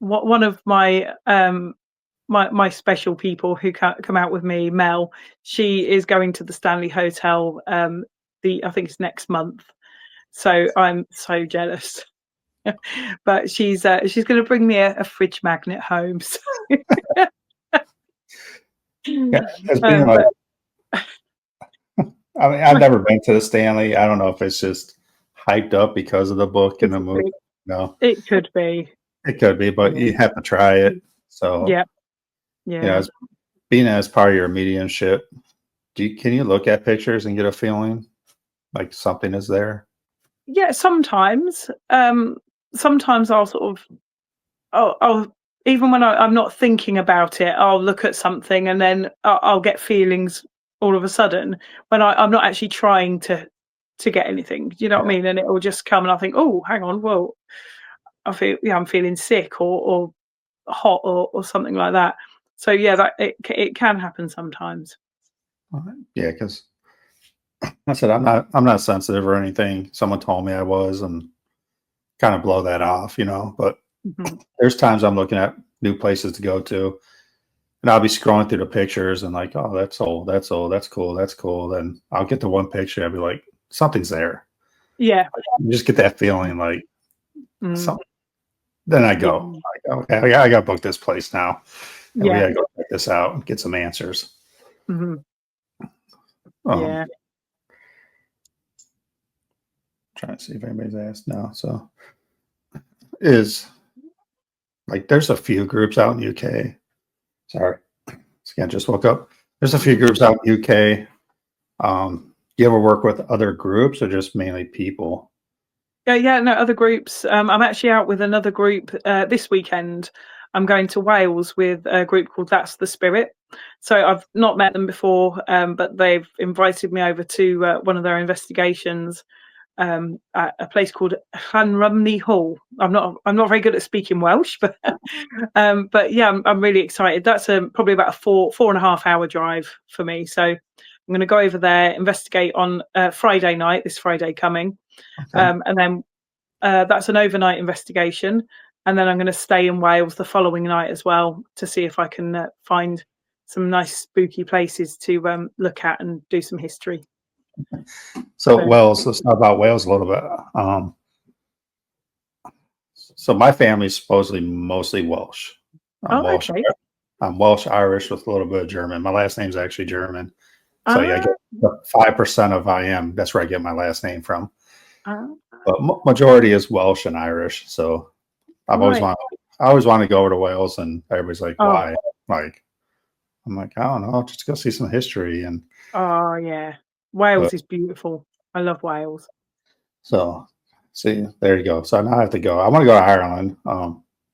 one of my my special people who come out with me, Mel, she is going to the Stanley Hotel. I think it's next month, so I'm so jealous. But she's going to bring me a fridge magnet home. So. As being I mean, I've never been to the Stanley. I don't know if it's just hyped up because of the book and the movie. No, it could be. It could be, but you have to try it. So yeah. As being as part of your mediumship, can you look at pictures and get a feeling like something is there? Yeah, sometimes. Sometimes I'll sort of, I'll even when I'm not thinking about it, I'll look at something and then I'll get feelings all of a sudden when I'm not actually trying to get anything. You know what I mean? And it will just come, and I think, oh, hang on, well, I'm feeling sick or hot or something like that. So that it can happen sometimes. Yeah, because I said I'm not sensitive or anything. Someone told me I was, and kind of blow that off, But there's times I'm looking at new places to go to, and I'll be scrolling through the pictures and like, oh, that's old, that's cool, that's cool. Then I'll get to one picture, I'll be like, something's there. Yeah, you just get that feeling like something. Then I go, okay, I got to book this place now. And we got to go check this out and get some answers. Yeah. Trying to see if anybody's asked now. So there's a few groups out in UK. Sorry. Again, just woke up. There's a few groups out in UK. You ever work with other groups or just mainly people? No, other groups. I'm actually out with another group this weekend. I'm going to Wales with a group called That's the Spirit. So I've not met them before, but they've invited me over to one of their investigations at a place called Llanrumney Hall. I'm not very good at speaking Welsh, but I'm really excited. That's probably about a 4.5 hour drive for me. So I'm going to go over there, investigate on Friday night, this Friday coming. And then that's an overnight investigation, and then I'm going to stay in Wales the following night as well to see if I can find some nice spooky places to look at and do some history. So Wales, let's talk about Wales a little bit. So my family's supposedly mostly Welsh. I'm Welsh Irish with a little bit of German. My last name's actually German. So I get 5% of I am. That's where I get my last name from. But majority is Welsh and Irish. So I always want to go over to Wales, and everybody's like, why? Like, I'm like, I don't know, just go see some history. And Wales is beautiful. I love Wales. So see, there you go. So now I have to go. I want to go to Ireland.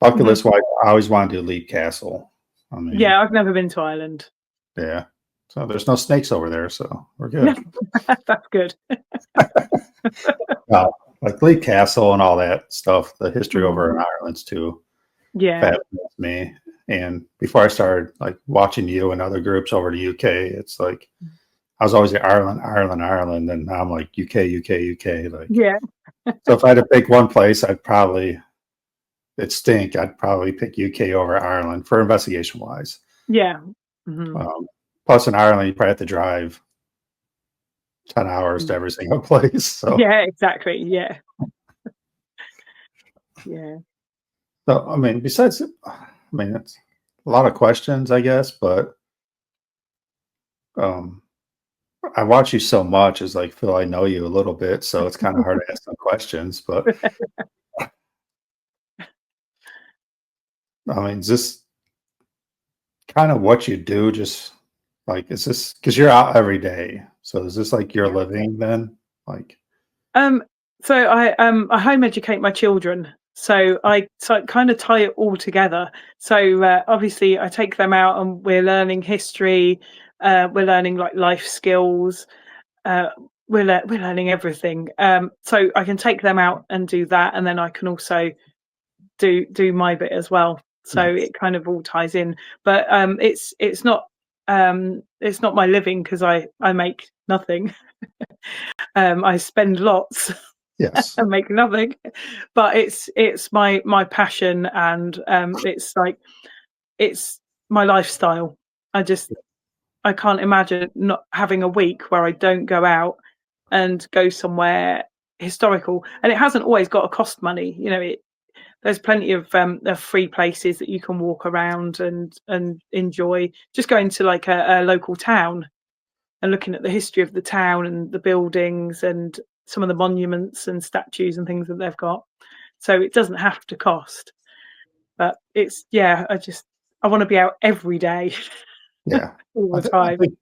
Bucket list wise, I always want to do Leap Castle. I've never been to Ireland. Yeah. So there's no snakes over there, so we're good. That's good. Like Lee Castle and all that stuff, the history Mm. over in Ireland's too Yeah. fascinates me. And before I started like watching you and other groups over to UK, it's like I was always like Ireland, and now I'm like UK. Like, Yeah. so if I had to pick one place, I'd probably pick UK over Ireland for investigation wise. Yeah. Mhm. Plus, in Ireland, you probably have to drive 10 hours to every single place. So Yeah, exactly. Yeah. Yeah. So, I mean, it's a lot of questions, I guess, but um, I watch you so much, it's like feel I know you a little bit, so it's kind of hard to ask some questions. But I mean, is this kind of what you do? Just like, is this because you're out every day? So is this like your living then? Like, So I home educate my children. So I kind of tie it all together. So obviously I take them out and we're learning history, we're learning like life skills, uh, we're learning everything. So I can take them out and do that, and then I can also do my bit as well. So nice. it kind of all ties in. But it's not my living because I make nothing. I spend lots Yes, and make nothing, but it's my passion, and it's like it's my lifestyle. I can't imagine not having a week where I don't go out and go somewhere historical. And it hasn't always got to cost money, you know. There's plenty of free places that you can walk around and enjoy. Just going to like a local town and looking at the history of the town and the buildings and some of the monuments and statues and things that they've got. So it doesn't have to cost. But it's I want to be out every day, yeah. all the I time. think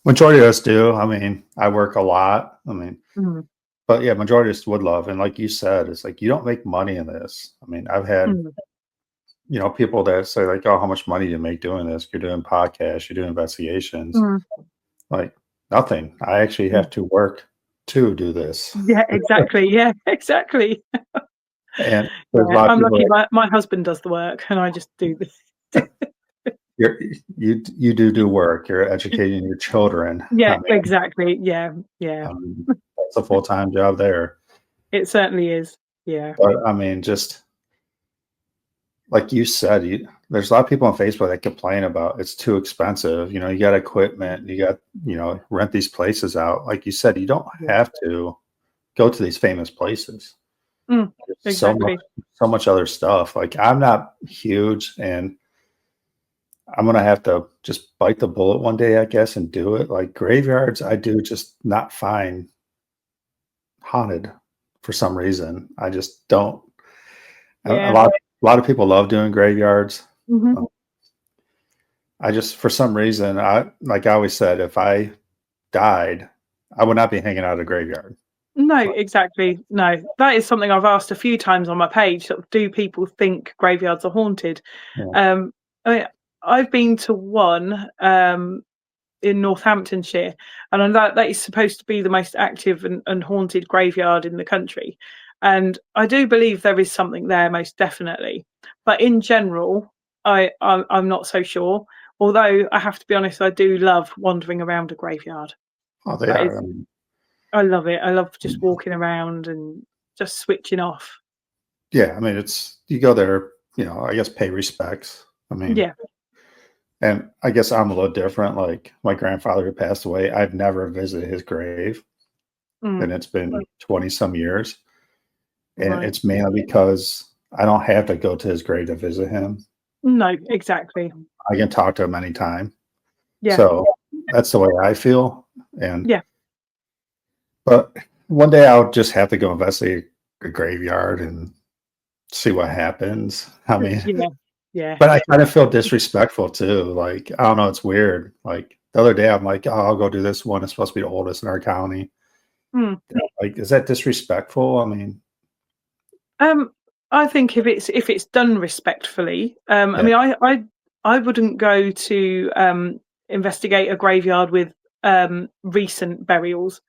majority of us do. I mean, I work a lot. I mean, Mm, but yeah, majority of us would love. And like you said, it's like you don't make money in this. I mean, I've had mm, people that say like, "Oh, how much money do you make doing this? You're doing podcasts, you're doing investigations." mm, Like nothing. I actually mm. have to work to do this. Yeah, exactly. Yeah, exactly. And there's a Yeah, lot of I'm people lucky. that My husband does the work, and I just do this. you do work. You're educating your children. Yeah, exactly. Yeah, yeah. I mean, that's a full-time job there. It certainly is. Yeah. But I mean, just like you said, there's a lot of people on Facebook that complain about it's too expensive. You got equipment, you got, rent these places out. Like you said, you don't Yeah. have to go to these famous places. Mm, There's so much other stuff. Like I'm not huge, and I'm gonna have to just bite the bullet one day, I guess, and do it. Like graveyards, I do just not find haunted for some reason. I just don't. A Yeah. lot of people love doing graveyards. Mhm. I just, for some reason, like I always said, if I died, I would not be hanging out at a graveyard. No, exactly. No, that is something I've asked a few times on my page. Sort of, do people think graveyards are haunted? Yeah. I mean, I've been to one in Northamptonshire, and that is supposed to be the most active and haunted graveyard in the country. And I do believe there is something there, most definitely. But in general, I'm not so sure. Although I have to be honest, I do love wandering around a graveyard. Oh, they That are. is, I mean, I love it. I love just walking around and just switching off. yeah, I mean, you go there, I guess pay respects. I mean, Yeah. and I guess I'm a little different. Like my grandfather who passed away, I've never visited his grave, Mm, and it's been 20 some years. And right. it's mainly because I don't have to go to his grave to visit him. No, exactly. I can talk to him anytime. Yeah. So that's the way I feel. And Yeah. but one day I'll just have to go investigate a graveyard and see what happens. I mean, Yeah. Yeah. but I kind of feel disrespectful too. Like, I don't know, it's weird. Like the other day I'm like, oh, I'll go do this one. It's supposed to be the oldest in our county. Mm. Like, is that disrespectful? I mean, Um, I think if it's done respectfully, I yeah, mean, I wouldn't go to investigate a graveyard with recent burials.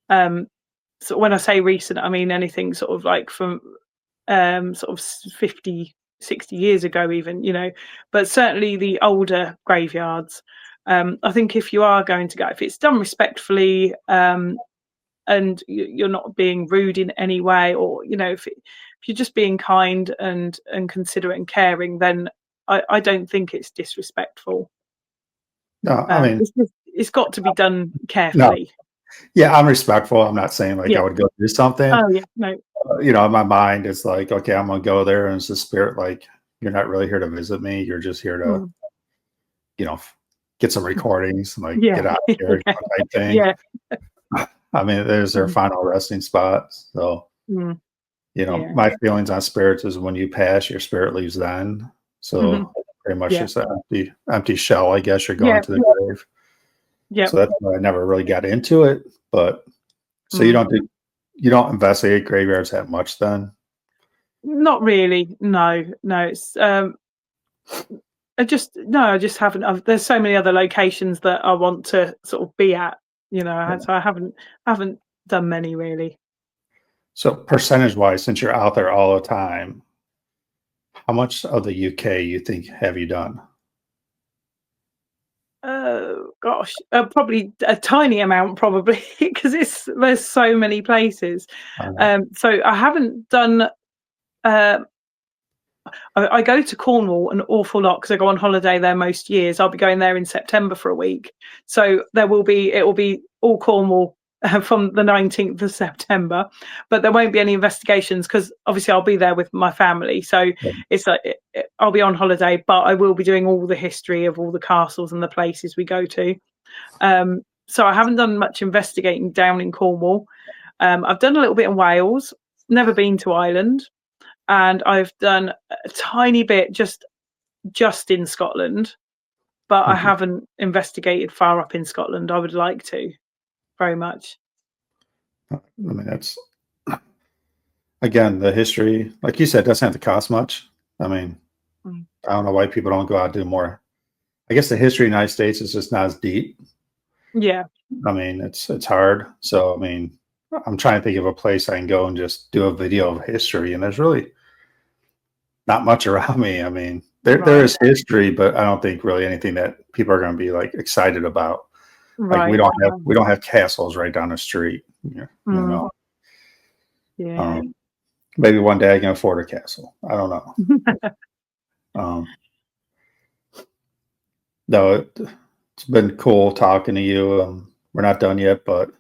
So when I say recent, I mean anything sort of like from sort of 50, 60 years ago even, you know, but certainly the older graveyards. I think if you are going to go, if it's done respectfully, and you're not being rude in any way, or you know, if you're just being kind and considerate and caring, then I don't think it's disrespectful. No, I mean, It's got to be done no, carefully. yeah, I'm respectful. I'm not saying like I Yeah. would go do something. Oh yeah. No. You know, in my mind, it's like, okay, I'm gonna go there, and it's the spirit. Like, you're not really here to visit me. You're just here to, Mm. you know, get some recordings, like Yeah. get out of here Yeah. type thing. Yeah. I mean, there's their Mm. final resting spot. So, Mm. you know, Yeah. my feelings on spirits is when you pass, your spirit leaves then. So Mhm. pretty much Yeah. just an empty shell, I guess you're Yeah. going to the grave. Yeah. So that's why I never really got into it. But so Mm. you don't investigate graveyards that much then? Not really. No. No. It's I just haven't. There's so many other locations that I want to sort of be at, you know. Yeah. So I haven't done many really. So percentage wise, since you're out there all the time, how much of the UK you think have you done? Oh gosh, probably a tiny amount, probably because there's so many places. Uh, So I haven't done. Uh, I go to Cornwall an awful lot because I go on holiday there most years. I'll be going there in September for a week, so it will be all Cornwall from the 19th of September, but there won't be any investigations because obviously I'll be there with my family. So yeah. it's like I'll be on holiday, but I will be doing all the history of all the castles and the places we go to. So I haven't done much investigating down in Cornwall. I've done a little bit in Wales, never been to Ireland, and I've done a tiny bit just in Scotland, but I Mhm. haven't investigated far up in Scotland. I would like to very much. I mean, that's again the history, like you said, doesn't have to cost much. I mean, Mm. I don't know why people don't go out and do more. I guess the history of the United States is just not as deep. Yeah. I mean, it's hard. So I mean, I'm trying to think of a place I can go and just do a video of history, and there's really not much around me. I mean, there Right. is history, but I don't think really anything that people are going to be like excited about. Like Right. we don't have castles right down the street. You Mm. know, Yeah. maybe one day I can afford a castle. I don't know. Um, no, it's been cool talking to you. We're not done yet, but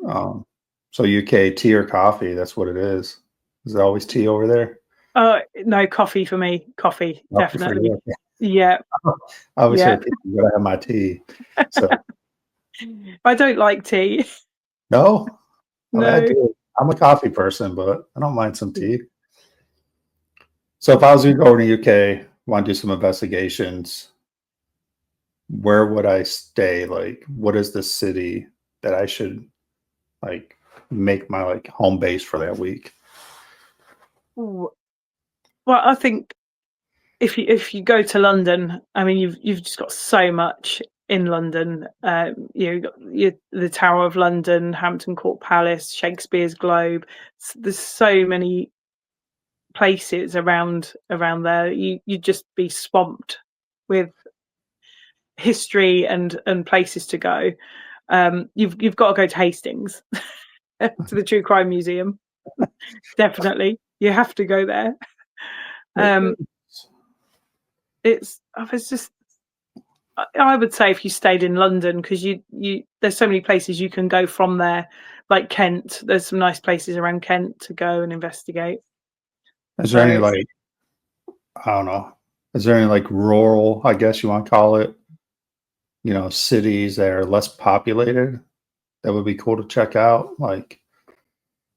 so UK tea or coffee? That's what it is. Is it always tea over there? No, coffee for me. Coffee, Coffee for definitely. you. Yeah. I always Yeah. hear people gotta have my tea. So I don't like tea. no, I mean, I No. do. I'm a coffee person, but I don't mind some tea. So if I was going to go to the UK, want to do some investigations, where would I stay? Like, what is the city that I should like make my like home base for that week? Ooh. Well, I think if you go to London, I mean, you've just got so much in London. You've got the Tower of London, Hampton Court Palace, Shakespeare's Globe. There's so many places around there. You'd just be swamped with history and places to go. You've got to go to Hastings to the True Crime Museum. Definitely, you have to go there. It's just I would say if you stayed in London because you there's so many places you can go from there, like Kent. There's some nice places around Kent to go and investigate. Is So there any it's like I don't know? Is there any like rural, I guess you want to call it, cities that are less populated that would be cool to check out, like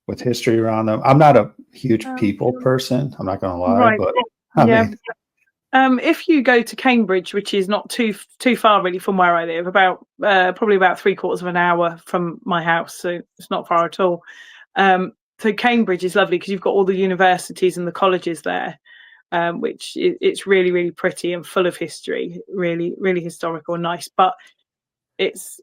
with history around them? I'm not a huge people person. I'm not gonna lie, right, but I yeah. mean, If you go to Cambridge, which is not too far really from where I live, about probably about 3/4 of an hour from my house, so it's not far at all. So Cambridge is lovely because you've got all the universities and the colleges there. which it's really, really pretty and full of history, really, really historical and nice. But it's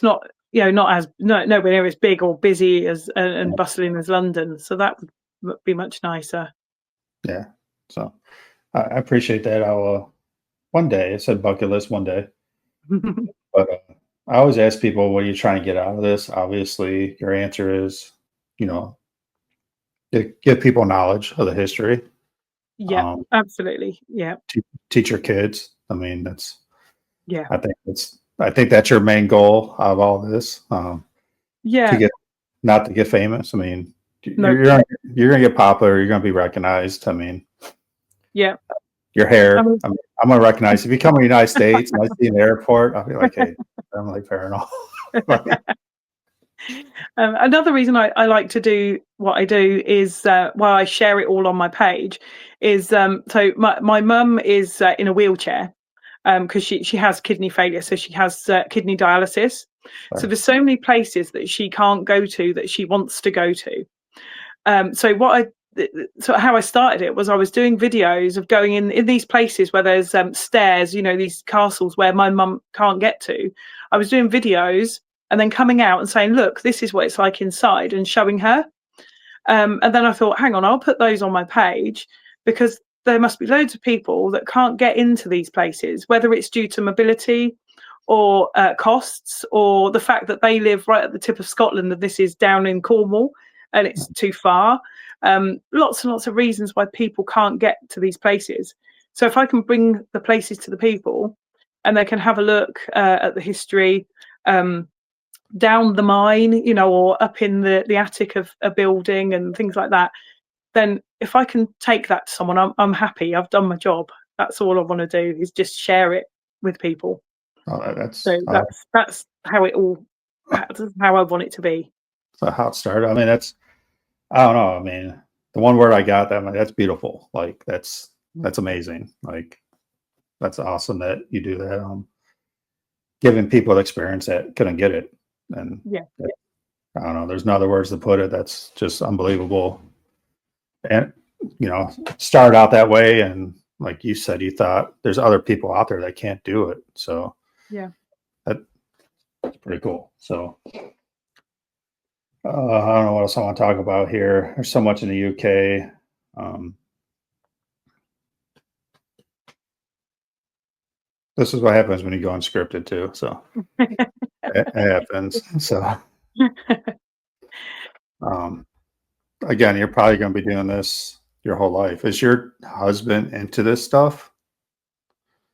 not not as nowhere near as big or busy as and bustling as London. So that would be much nicer. Yeah. So I appreciate that. I'll one day. I said bucket list one day, but I always ask people, "What are you trying to get out of this?" Obviously, your answer is, you know, to give people knowledge of the history. Yeah, absolutely. Yeah, Teach your kids. I mean, yeah, I think that's your main goal of all this. yeah. Not to get famous. I mean, No, you're gonna get popular. You're gonna be recognized. I mean, yeah. your hair. I'm gonna recognize if you come in the United States and I see you in the airport, I'll be like, hey, I'm like Paranormal. Another reason I like to do what I do is why I share it all on my page is so my mum is in a wheelchair because she has kidney failure, so she has kidney dialysis. So there's so many places that she can't go to that she wants to go to. So how I started it was I was doing videos of going in these places where there's stairs, these castles where my mum can't get to. I was doing videos and then coming out and saying, look, this is what it's like inside, and showing her. And then I thought, hang on, I'll put those on my page because there must be loads of people that can't get into these places, whether it's due to mobility or costs or the fact that they live right at the tip of Scotland and this is down in Cornwall and it's too far. Lots and lots of reasons why people can't get to these places. So if I can bring the places to the people and they can have a look at the history, down the mine, or up in the attic of a building and things like that, then if I can take that to someone, I'm happy. I've done my job. That's all I want to do is just share it with people. That's how it all. That's how I want it to be. So how it started. I mean, I don't know. I mean, the one word I got that's beautiful. Like that's amazing. Like that's awesome that you do that. Giving people the experience that couldn't get it. And I don't know, there's no other words to put it. That's just unbelievable. And started out that way, and like you said, you thought there's other people out there that can't do it. So that's pretty cool. So I don't know what else I want to talk about here. There's so much in the UK. This is what happens when you go unscripted too. So it happens. So again, you're probably going to be doing this your whole life. Is your husband into this stuff?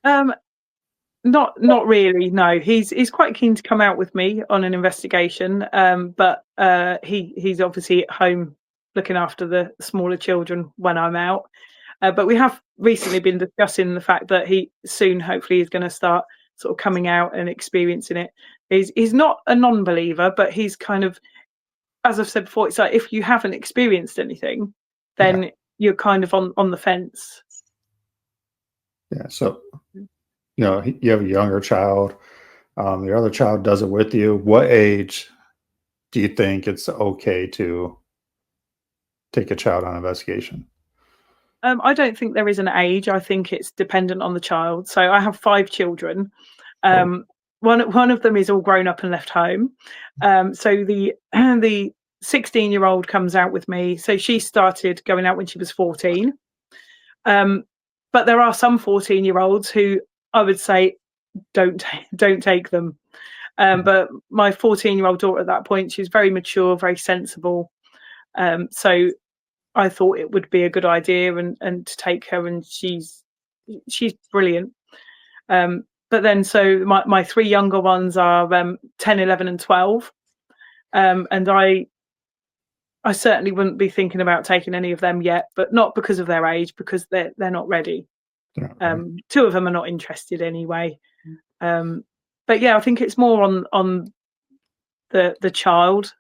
Not really. No, he's quite keen to come out with me on an investigation. But he's obviously at home looking after the smaller children when I'm out. But we have recently been discussing the fact that he soon, hopefully, is going to start sort of coming out and experiencing it. He's not a non-believer, but he's kind of, as I've said before, it's like if you haven't experienced anything, then you're kind of on the fence. Yeah. So, you have a younger child. Your other child does it with you. What age do you think it's okay to take a child on investigation? I don't think there is an age. I think it's dependent on the child. So I have 5 children. One of them is all grown up and left home. So the 16-year-old comes out with me. So she started going out when she was 14. But there are some 14-year-olds who I would say don't take them. But my 14-year-old daughter at that point, she was very mature, very sensible. So I thought it would be a good idea and to take her, and she's brilliant. But then so my 3 younger ones are 10, 11 and 12. And I certainly wouldn't be thinking about taking any of them yet, but not because of their age, because they're not ready. 2 of them are not interested anyway. But yeah, I think it's more on the child.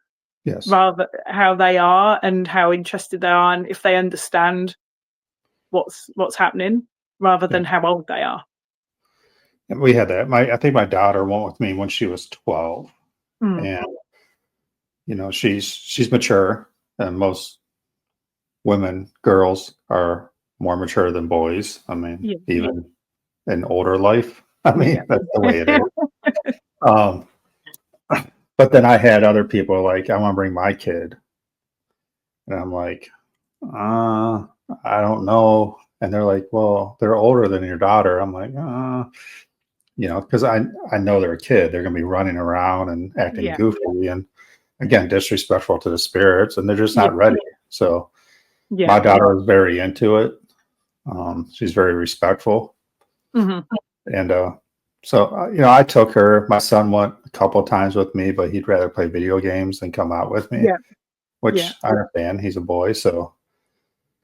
Yes. Rather how they are and how interested they are, and if they understand what's happening, rather than how old they are. And we had that. I think my daughter went with me when she was 12, and she's mature, and most girls are more mature than boys. I mean, Yeah. even in older life. I mean, Yeah. that's the way it is. Um, but then I had other people like, I want to bring my kid. And I'm like, I don't know. And they're like, well, they're older than your daughter. I'm like, because I know they're a kid. They're going to be running around and acting Yeah. goofy and, again, disrespectful to the spirits, and they're just Yeah. not ready. So Yeah. my daughter is very into it. She's very respectful. Mhm. And I took her. My son went a couple of times with me, but he'd rather play video games than come out with me, Yeah. which Yeah. I understand. He's a boy, so.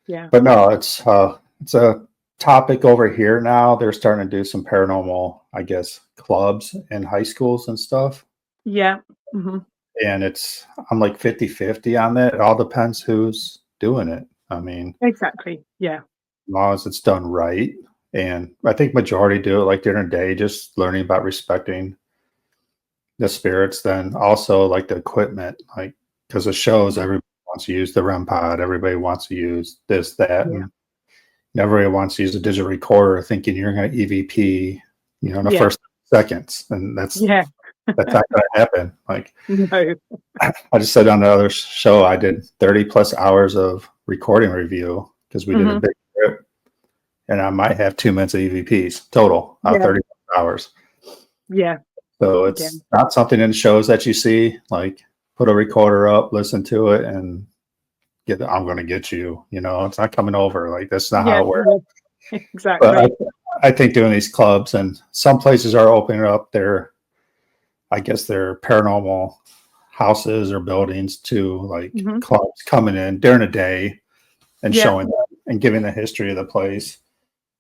Yeah. But no, it's a topic over here now. They're starting to do some paranormal, I guess, clubs in high schools and stuff. Yeah. Mhm. And I'm like 50-50 on that. It all depends who's doing it. I mean, Exactly. Yeah. as long as it's done right. And I think majority do it like during the day, just learning about respecting the spirits. Then also like the equipment, like because the shows, everybody wants to use the REM pod, everybody wants to use this, that, Yeah. and everybody wants to use a digital recorder, thinking you're going to EVP, in the Yeah. first seconds, and that's Yeah. not going to happen. Like No. I just said on the other show, I did 30 plus hours of recording review because we did a Mhm. big trip, and I might have 2 minutes of EVPs total out of Yeah. 30 hours. Yeah. So Yeah. it's not something in shows that you see, like put a recorder up, listen to it, and I'm going to get you. It's not coming over. Like that's not how Yeah. it works. Yeah. But Exactly. I think doing these clubs, and some places are opening up I guess their paranormal houses or buildings to like Mhm. clubs coming in during the day and Yeah. showing them and giving the history of the place.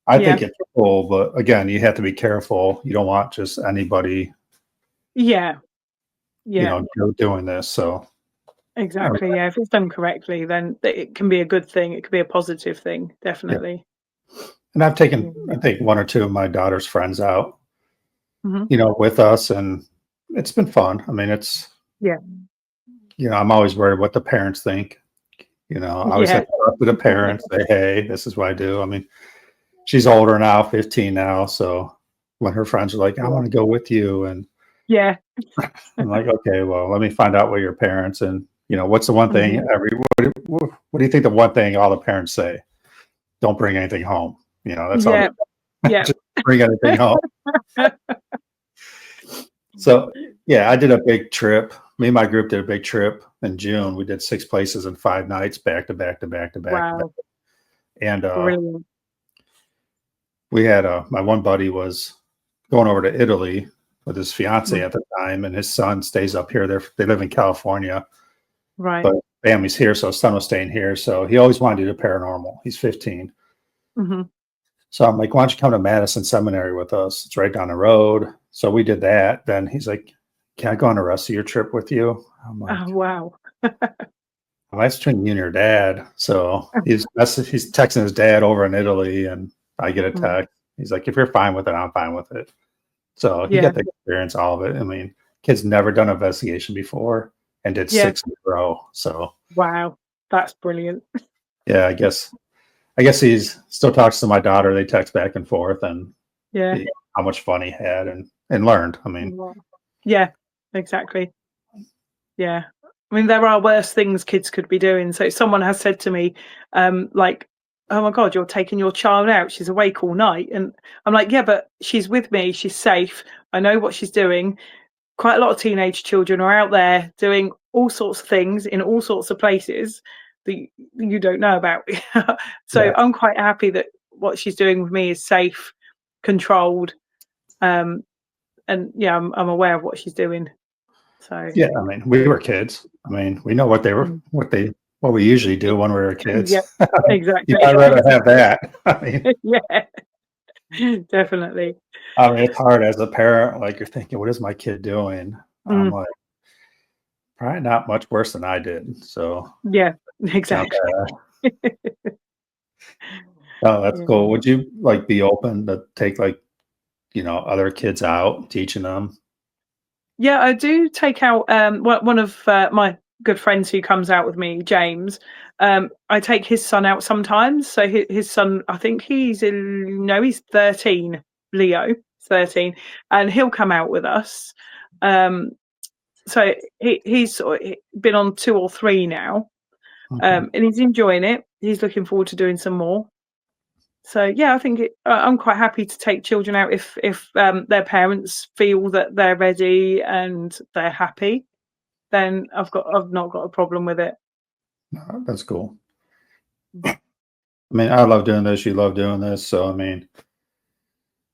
I Yeah. think it's cool, but again, you have to be careful. You don't want just anybody, Yeah. Yeah. doing this. So Exactly. Yeah. If it's done correctly, then it can be a good thing. It could be a positive thing. yeah. Definitely. And I've taken, Yeah. I think, one or two of my daughter's friends out, Mhm. with us, and it's been fun. I mean, Yeah. I'm always worried what the parents think. I always have Yeah. to talk to the parents, say, hey, this is what I do. I mean, she's older now, 15 now. So when her friends are like, I want to go with you. And Yeah. I'm like, okay, well, let me find out what your parents, and, what's the one thing Mhm. what do you think the one thing all the parents say? Don't bring anything home. That's all. Yeah. Yeah. Just bring anything home. So yeah, I did a big trip. Me and my group did a big trip in June. We did 6 places in 5 nights, back to back to back to back to back. Wow. And Brilliant. we had my one buddy was going over to Italy with his fiance Mm. at the time, and his son stays up here. They live in California, Right. but family's here, so his son was staying here. So he always wanted to do paranormal. He's 15. Mhm. So I'm like, why don't you come to Madison Seminary with us? It's right down the road. So we did that. Then he's like, can I go on the rest of your trip with you? I'm like, Oh, wow. well, that's between you and your dad. So he's texting his dad over in Italy, and I get a Mm. text. He's like, if you're fine with it, I'm fine with it. So he Yeah. got to experience all of it. I mean, kid's never done an investigation before and did Yeah. 6 in a row. So Wow. That's brilliant. yeah, I guess he's still talks to my daughter. They text back and forth, and Yeah. how much fun he had and learned. I mean, Wow. Yeah. Exactly. Yeah. I mean, there are worse things kids could be doing. So someone has said to me, like, "Oh my God, you're taking your child out. She's awake all night." And I'm like, "Yeah, but she's with me. She's safe. I know what she's doing." Quite a lot of teenage children are out there doing all sorts of things in all sorts of places that you don't know about. So yeah, I'm quite happy that what she's doing with me is safe, controlled, um, and yeah, I'm aware of what she's doing. So yeah. I mean, we were kids. I mean, we know what mm. what we usually do when we were kids. Yeah, exactly. I'd rather have that. I mean, Yeah, definitely. it's hard as a parent. Like you're thinking, what is my kid doing? I'm Mm, like, probably not much worse than I did. So yeah, it's not exactly. bad. Oh, that's Yeah. cool. Would you like be open to take like, other kids out, teaching them? Yeah, I do take out one of my good friends who comes out with me, James, I take his son out sometimes. So his son, I think he's 13, Leo, 13, and he'll come out with us. So he's sort of been on 2 or 3 now, and he's enjoying it. He's looking forward to doing some more. So yeah, I think I'm quite happy to take children out if their parents feel that they're ready and they're happy. Then I've not got a problem with it. No, that's cool. I mean, I love doing this. You love doing this. So, I mean,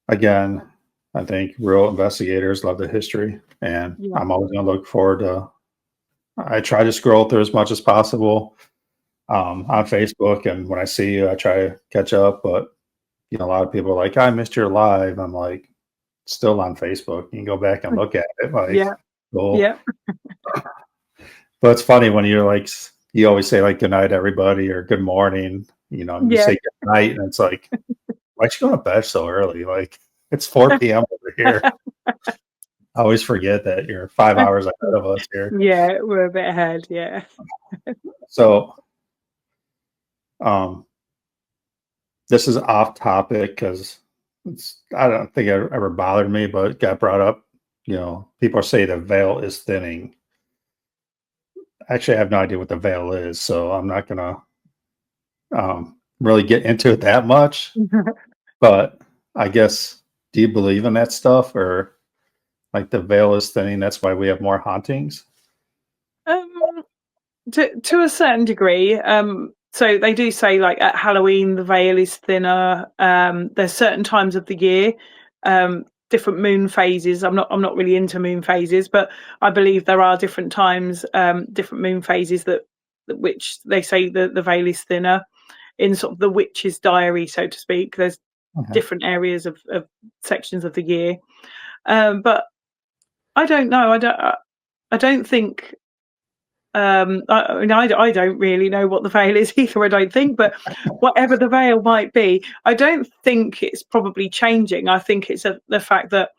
again, I think real investigators love the history, and I'm always going to look forward to. I try to scroll through as much as possible on Facebook, and when I see you, I try to catch up. But a lot of people are like, "I missed your live." I'm like, still on Facebook. You can go back and look at it. Like, cool. Yeah. But it's funny when you're like, you always say like "good night, everybody" or "good morning." You say "good night," and it's like, why'd you go to bed so early? Like, it's 4 p.m. over here. I always forget that you're 5 hours ahead of us here. Yeah, we're a bit ahead. Yeah. So, this is off topic because I don't think it ever bothered me, but it got brought up. People say the veil is thinning. Actually, I have no idea what the veil is, so I'm not gonna really get into it that much. But I guess, do you believe in that stuff, or like the veil is thinning? That's why we have more hauntings. To a certain degree. So they do say like at Halloween the veil is thinner. There's certain times of the year, different moon phases. I'm not really into moon phases, but I believe there are different times, different moon phases that which they say the veil is thinner. In sort of the witch's diary, so to speak, there's different areas of sections of the year. But I don't know. I don't think. I don't really know what the veil is either, I don't think, but whatever the veil might be, I don't think it's probably changing. I think it's the fact that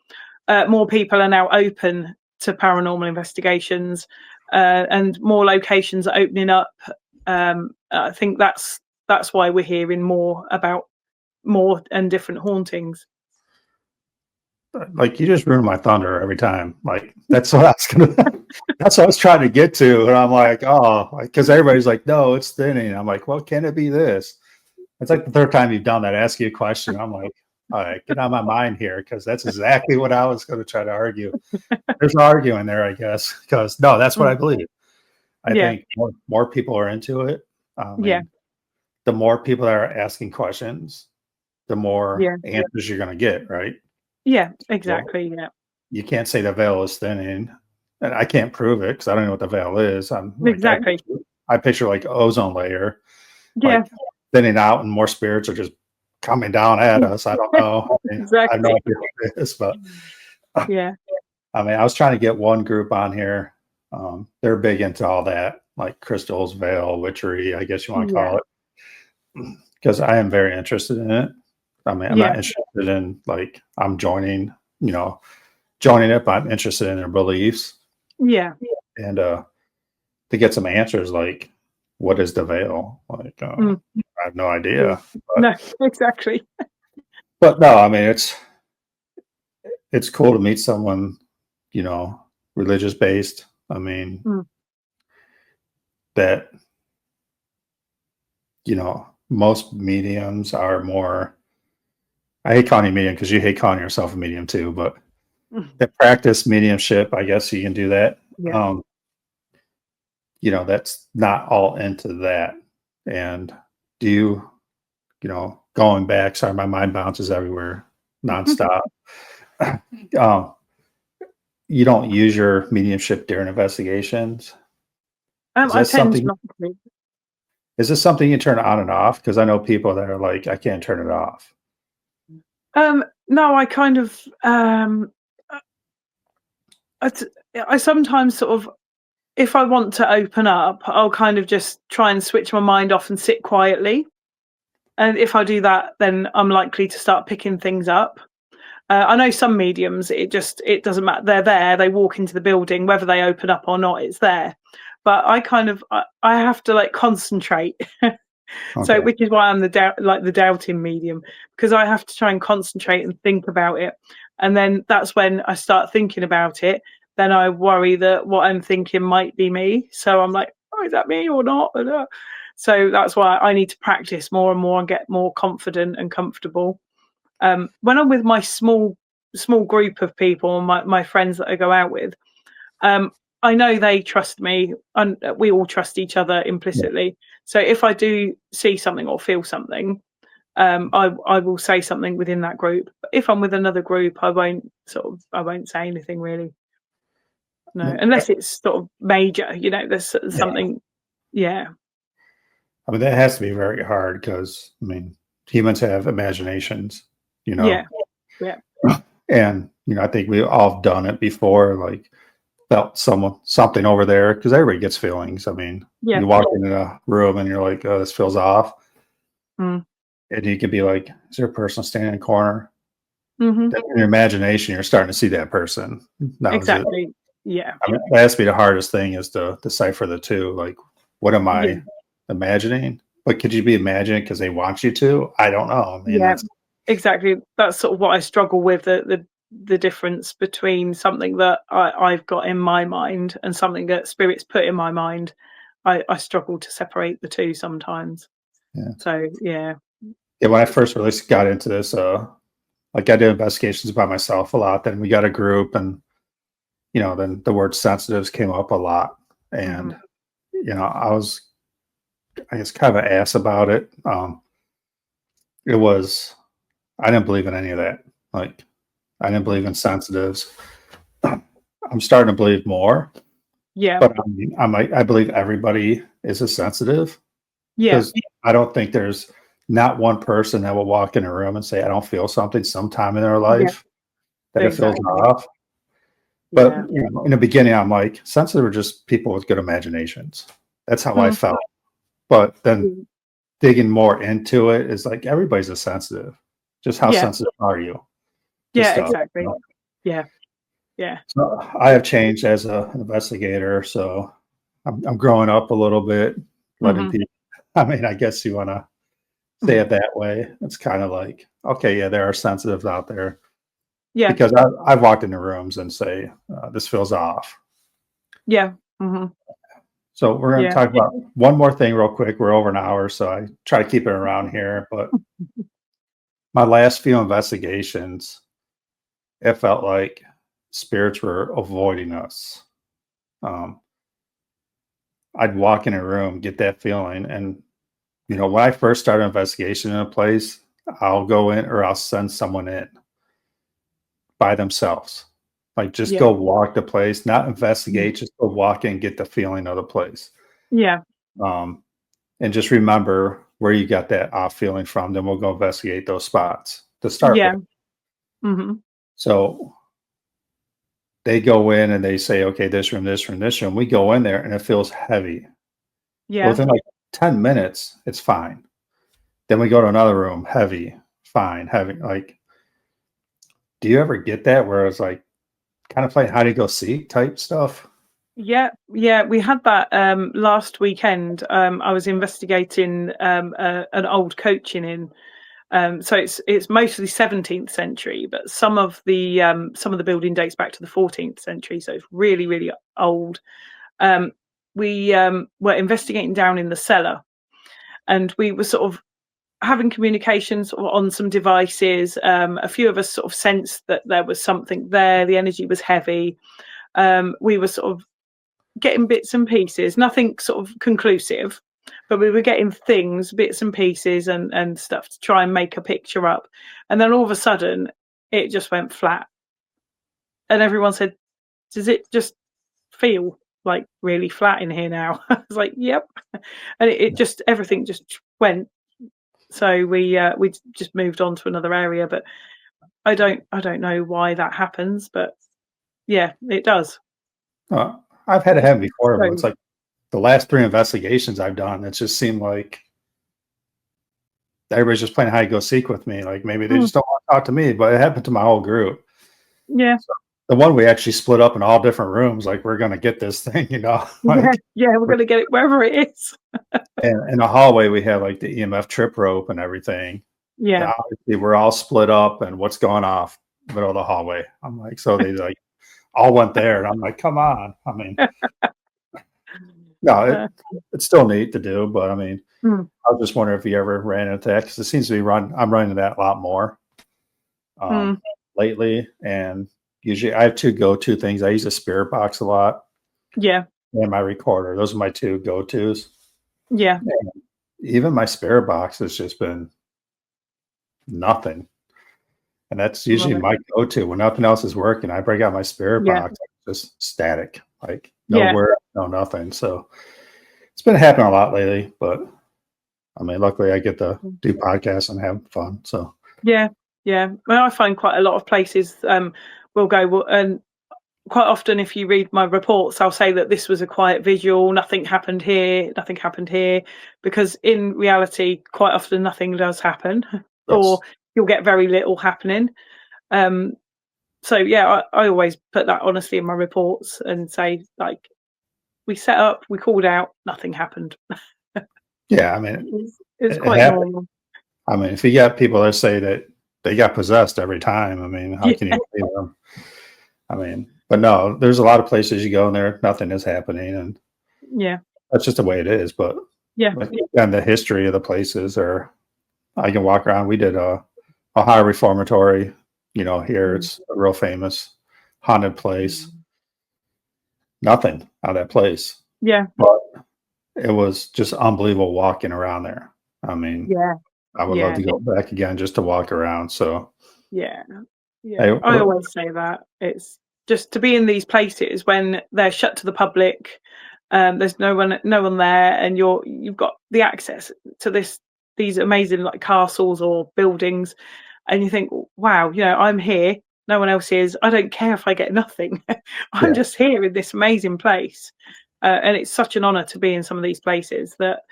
more people are now open to paranormal investigations, and more locations are opening up. I think that's why we're hearing more about more and different hauntings. Like, you just ruin my thunder every time. Like, that's what I was trying to get to, and I'm like, oh, because everybody's like, no, it's thinning. I'm like, well, can it be this? It's like the third time you've done that. Ask you a question. I'm like, all right, get out of my mind here, because that's exactly what I was going to try to argue. There's no arguing there, I guess, because no, that's what I believe. I think more people are into it. The more people that are asking questions, the more answers you're going to get, right? Yeah, exactly. So, you can't say the veil is thinning, and I can't prove it because I don't know what the veil is. Exactly. I picture like ozone layer, like thinning out, and more spirits are just coming down at us. I don't know. Exactly. I have no idea what it is, but I mean, I was trying to get one group on here. They're big into all that, like crystals, veil, witchery, I guess you want to call it, because I am very interested in it. I mean, I'm not interested in like I'm joining it, but I'm interested in their beliefs. Yeah. And to get some answers, like, what is the veil? Like, I have no idea. But, no, exactly. But no, I mean, it's cool to meet someone, religious based. I mean, that, most mediums are more. I hate calling you medium because you hate calling yourself a medium too, but that practice mediumship, I guess you can do that. That's not all into that. And do you, going back, sorry, my mind bounces everywhere nonstop. You don't use your mediumship during investigations? I tend not to. Is this something you turn on and off? Because I know people that are like, I can't turn it off. No, I kind of I sometimes sort of, if I want to open up, I'll kind of just try and switch my mind off and sit quietly. And if I do that, then I'm likely to start picking things up. I know some mediums, it doesn't matter. They're there, they walk into the building, whether they open up or not, it's there. but I kind of I have to like concentrate. So, Okay. which is why I'm the doubting medium, because I have to try and concentrate and think about it, and then that's when I start thinking about it. Then I worry that what I'm thinking might be me. So I'm like, oh, is that me or not? So that's why I need to practice more and more and get more confident and comfortable. When I'm with my small group of people, my friends that I go out with, I know they trust me, and we all trust each other implicitly. So if I do see something or feel something, I will say something within that group. But if I'm with another group, I won't say anything really. No, unless it's sort of major, there's something. Yeah. I mean, that has to be very hard because, I mean, humans have imaginations, you know, Yeah. Yeah. and, I think we all have done it before, like felt something over there because everybody gets feelings. I mean, Yeah. you walk into a room and you're like, oh, this feels off. Mm. And you could be like, is there a person standing in the corner? Mm-hmm. In your imagination, you're starting to see that person. That was it. Exactly. Yeah. I mean, that has to be the hardest thing is to decipher the two. Like, what am Yeah. I imagining? But could you be imagining because they want you to? I don't know. I mean, Yeah. that's Exactly. That's sort of what I struggle with, the difference between something that I've got in my mind and something that spirits put in my mind. I struggle to separate the two sometimes. yeah. So yeah. Yeah, when I first really got into this, like I did investigations by myself a lot. Then we got a group, and then the word sensitives came up a lot, and I was, I guess, kind of an ass about it. It was I didn't believe in any of that. Like I didn't believe in sensitives. I'm starting to believe more, Yeah. but I believe everybody is a sensitive Yeah. because I don't think there's not one person that will walk in a room and say I don't feel something sometime in their life that it feels Exactly. off. But Yeah. in the beginning, I'm like, sensitive are just people with good imaginations. That's how I Mm. felt. But then Mm. digging more into it is like everybody's a sensitive. Just how Yeah. sensitive are you to Yeah. stuff? Exactly. Yeah. Yeah. So I have changed as an investigator, so I'm growing up a little bit, letting Mm-hmm. people. I mean, I guess you want to say it that way. It's kind of like, okay, yeah, there are sensitives out there Yeah. because I've walked into rooms and say this feels off. Yeah. Mm-hmm. So we're going to Yeah. talk about one more thing real quick. We're over an hour, so I try to keep it around here. But my last few investigations, it felt like spirits were avoiding us. Um, I'd walk in a room, get that feeling, and when I first start an investigation in a place, I'll go in or I'll send someone in by themselves. Like just Yeah. go walk the place, not investigate, just go walk in, get the feeling of the place. Yeah. Um, and just remember where you got that off feeling from. Then we'll go investigate those spots to start Yeah. with. Mm-hmm. So they go in and they say, okay, this room, this room, this room. We go in there and it feels heavy. Yeah. Within like 10 minutes, it's fine. Then we go to another room, heavy, fine, heavy. Like, do you ever get that where it's like kind of playing hide and go seek type stuff? Yeah, yeah, we had that last weekend. I was investigating an old coaching inn. So it's mostly 17th century, but some of the building dates back to the 14th century. So it's really, really old. We were investigating down in the cellar, and we were sort of having communications on some devices. A few of us sort of sensed that there was something there. The energy was heavy. We were sort of getting bits and pieces, nothing sort of conclusive, but we were getting things, bits and pieces and stuff to try and make a picture up. And then all of a sudden it just went flat. And everyone said, does it just feel like really flat in here now? I was like, yep. And it just, everything just went. So we just moved on to another area, but I don't know why that happens, but yeah, it does. I've had it happen before, but it's So, like the last 3 investigations I've done, it just seemed like everybody's just playing hide and go seek with me. Like maybe they just don't want to talk to me, but it happened to my whole group. yeah. the one we actually split up in all different rooms. Like, we're gonna get this thing, like, We're gonna get it wherever it is. and in the hallway we had like the EMF trip rope and everything. Yeah. Obviously, we're all split up, and what's going off middle of the hallway? I'm like, so they like all went there, and I'm like, come on. I mean, no, it's still neat to do, but I mean, Mm. I was just wondering if you ever ran into that, because it seems to be I'm running that a lot more lately, and usually I have two go-to things. I use a spirit box a lot, Yeah. and my recorder. Those are my two go-tos. Yeah. And even my spirit box has just been nothing. And that's usually my go-to when nothing else is working. I break out my spirit box, just static, like no word, no nothing. So it's been happening a lot lately, but I mean, luckily I get to do podcasts and have fun. So yeah. Well, I find quite a lot of places will go, and quite often if you read my reports, I'll say that this was a quiet visual, nothing happened here, because in reality, quite often nothing does happen, or you'll get very little happening. So yeah, I always put that honestly in my reports and say, like, we set up, we called out, nothing happened. yeah, I mean, it's quite normal. I mean, if you got people that say that they got possessed every time, I mean, how can you believe them? I mean, but no, there's a lot of places you go in there, nothing is happening, and that's just the way it is. But and the history of the places, or I can walk around. We did a Ohio Reformatory, here it's a real famous haunted place. Nothing out of that place. Yeah, but it was just unbelievable walking around there. I mean, I would love to go back again just to walk around. So yeah. I always say that it's just to be in these places when they're shut to the public. There's no one there, and you've got the access to these amazing like castles or buildings, and you think, wow, I'm here. No one else is. I don't care if I get nothing. I'm just here in this amazing place, and it's such an honor to be in some of these places that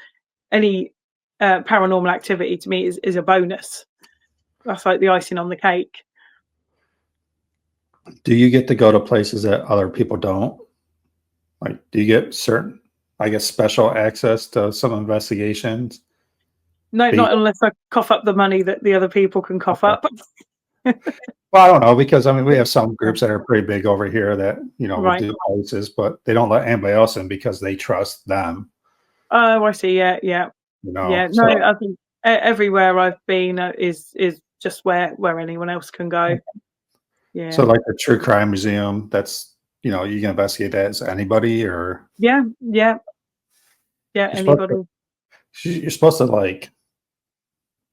any paranormal activity to me is a bonus. That's like the icing on the cake. Do you get to go to places that other people don't? Like, do you get certain, I guess, special access to some investigations? No, not unless I cough up the money that the other people can cough up. Well, I don't know, because I mean, we have some groups that are pretty big over here that will do places, but they don't let anybody else in because they trust them. Oh, I see. Yeah. No, I think everywhere I've been is just where anyone else can go. Yeah. So, like the True Crime Museum, that's you can investigate that as anybody, or anybody. You're supposed to like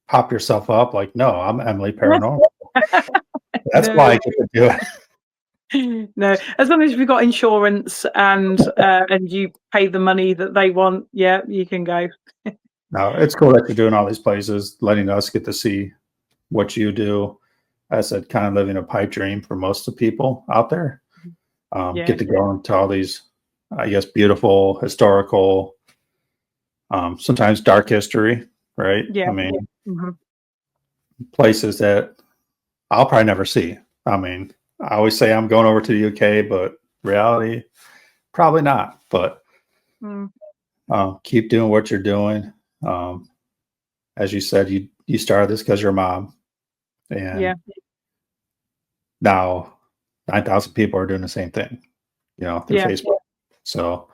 pop yourself up, like, no, I'm Emily Paranormal. That's why I get to do it. No, as long as you've got insurance and you pay the money that they want, you can go. No, it's cool that you're doing all these places, letting us get to see what you do. I said, kind of living a pipe dream for most of the people out there. Get to go into all these, I guess, beautiful, historical, sometimes dark history, right? Yeah. I mean, places that I'll probably never see. I mean, I always say I'm going over to the UK, but reality, probably not. But keep doing what you're doing. As you said, you started this because your mom, and now 9,000 people are doing the same thing, through Facebook. So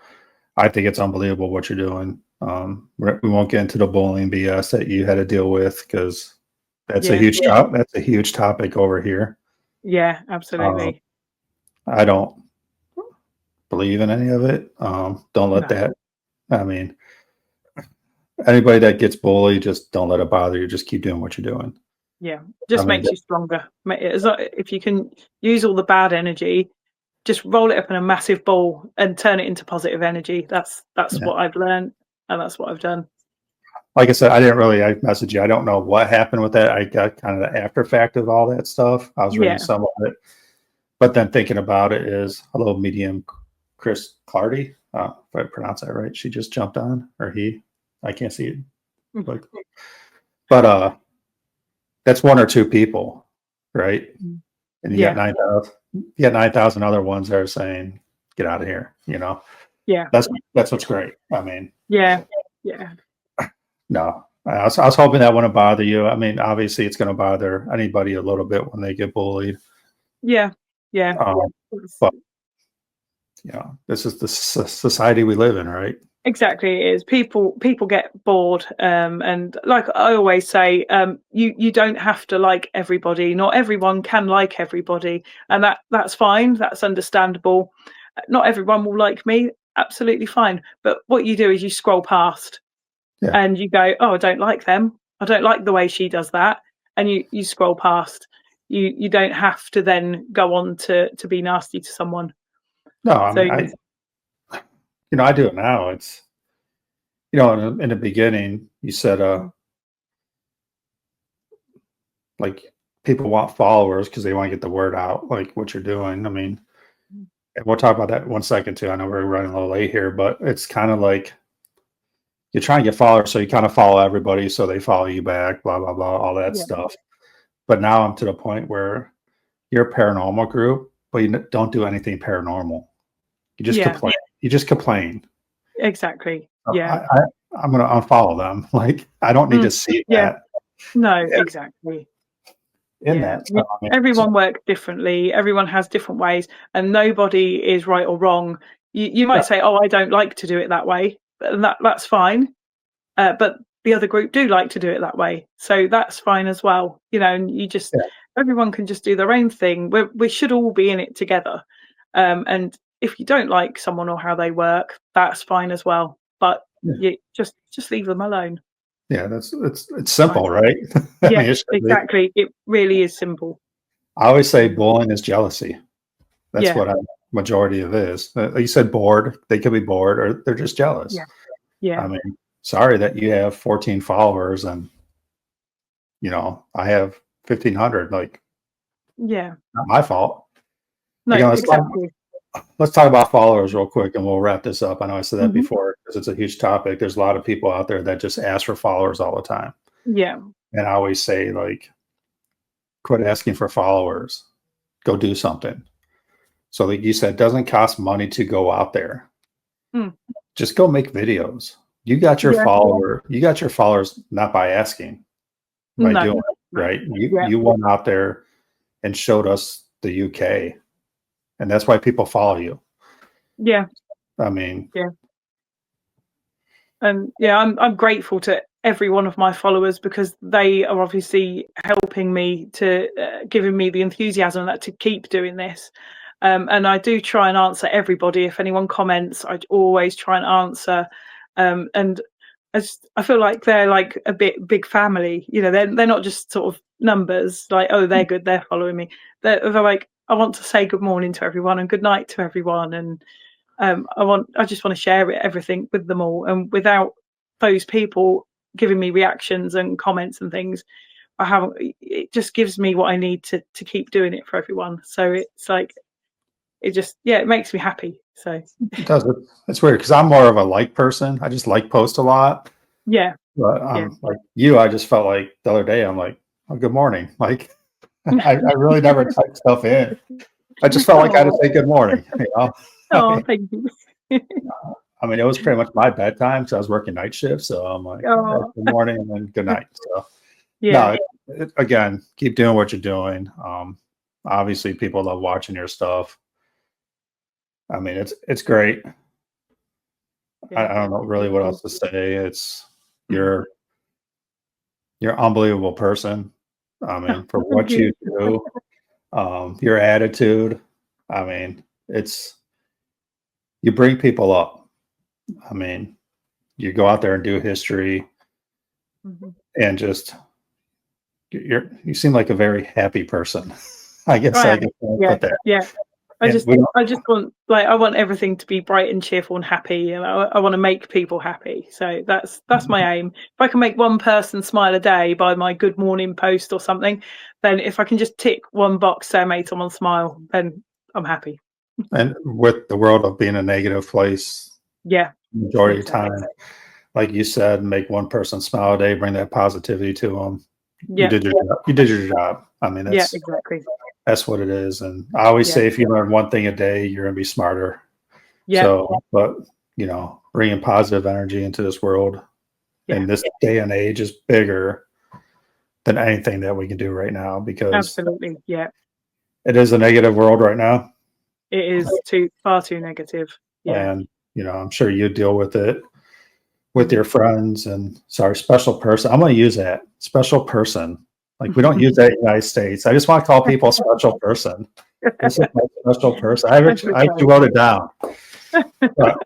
I think it's unbelievable what you're doing. We won't get into the bullying BS that you had to deal with, because that's a huge that's a huge topic over here. Yeah, absolutely. I don't believe in any of it. Don't let that. I mean, anybody that gets bullied, just don't let it bother you. Just keep doing what you're doing. Yeah, just makes you stronger. If you can use all the bad energy, just roll it up in a massive ball and turn it into positive energy. That's what I've learned, and that's what I've done. Like I said, I messaged you. I don't know what happened with that. I got kind of the after effect of all that stuff. I was reading some of it, but then thinking about it is, hello, medium Chris Clardy. If I pronounce that right, she just jumped on, or he. I can't see it, but that's one or two people, right? And you got 9,000. you got 9,000 other ones that are saying, "Get out of here." Yeah. That's what's great. I mean, Yeah. no, I was hoping that wouldn't bother you. I mean, obviously, it's going to bother anybody a little bit when they get bullied. Yeah. But this is the society we live in, right? Exactly, it is. People get bored, and like I always say, you don't have to like everybody. Not everyone can like everybody, and that's fine. That's understandable. Not everyone will like me. Absolutely fine. But what you do is you scroll past, and you go, "Oh, I don't like them. I don't like the way she does that," and you scroll past. You don't have to then go on to be nasty to someone. No, I mean, I do it now. It's in the beginning, you said, like people want followers because they want to get the word out, like what you're doing. I mean, and we'll talk about that in 1 second too. I know we're running a little late here, but it's kind of like you're trying to get followers, so you kind of follow everybody, so they follow you back, blah blah blah, all that stuff. But now I'm to the point where you're a paranormal group, but you don't do anything paranormal. You just complain. You just complain. Exactly. Yeah. I'm going to unfollow them. Like, I don't need to see that. No, exactly. Everyone works differently. Everyone has different ways, and nobody is right or wrong. You might say, "Oh, I don't like to do it that way," and that's fine. But the other group do like to do it that way, so that's fine as well. And you just everyone can just do their own thing. We should all be in it together. And if you don't like someone or how they work, that's fine as well. But you just leave them alone. Yeah, it's simple, right? Yeah, exactly. It really is simple. I always say bullying is jealousy. That's what a majority of it is. You said bored. They could be bored or they're just jealous. Yeah. I mean, sorry that you have 14 followers and I have 1,500. Like, not my fault. No, exactly. Let's talk about followers real quick and we'll wrap this up. I know I said that before because it's a huge topic. There's a lot of people out there that just ask for followers all the time. Yeah. And I always say, like, quit asking for followers. Go do something. So like you said, it doesn't cost money to go out there. Just go make videos. You got your followers not by asking, by doing it, right? You went out there and showed us the UK. And that's why people follow you. Yeah. I mean, and I'm grateful to every one of my followers because they are obviously helping me to giving me the enthusiasm to keep doing this. And I do try and answer everybody. If anyone comments, I always try and answer. And I feel like they're like a big family. They're not just sort of numbers. Like, oh, they're good, they're following me. They're like, I want to say good morning to everyone and good night to everyone, and I just want to share everything with them all. And without those people giving me reactions and comments and things, it just gives me what I need to keep doing it for everyone. So it's like, it makes me happy. So it does. It's weird because I'm more of a like person. I just post a lot. Yeah. But like you, I just felt like the other day, I'm like, oh, good morning. Like, I really never type stuff in. I just felt like I had to say good morning. Oh, thank you. I mean, it was pretty much my bedtime because I was working night shift. So I'm like, good morning and then good night. So again, keep doing what you're doing. Obviously, people love watching your stuff. I mean, it's great. I don't know really what else to say. It's you're an unbelievable person. I mean, for what you do, your attitude. I mean, you bring people up. I mean, you go out there and do history, and just you seem like a very happy person. I guess I can put that. Yeah. I just want I want everything to be bright and cheerful and happy, and I want to make people happy. So that's my aim. If I can make one person smile a day by my good morning post or something, then if I can just tick one box, say I made someone smile, then I'm happy. And with the world of being a negative place, majority of the time, like you said, make one person smile a day, bring that positivity to them. You did your job. I mean, that's exactly. that's what it is. And I always Yeah. say, if you learn one thing a day, you're going to be smarter. Yeah. So, but you know, bringing positive energy into this world in this day and age is bigger than anything that we can do right now, because Absolutely. Yeah. it is a negative world right now. It is far too negative. Yeah. And, you know, I'm sure you deal with it with your friends. And sorry, special person. I'm going to use that, special person. Like, we don't use that in the United States. I just want to call people a special person. This is my special person. I actually wrote it down. But,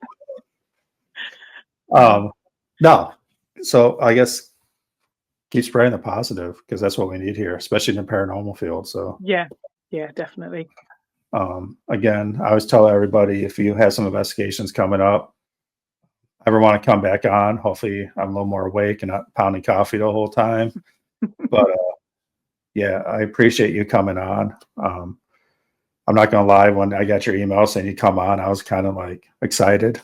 no. So I guess keep spreading the positive, because that's what we need here, especially in the paranormal field. So yeah, definitely. Again, I always tell everybody, if you have some investigations coming up, ever want to come back on, hopefully I'm a little more awake and not pounding coffee the whole time. But yeah, I appreciate you coming on. I'm not gonna lie, when I got your email saying you come on, I was kind of like excited.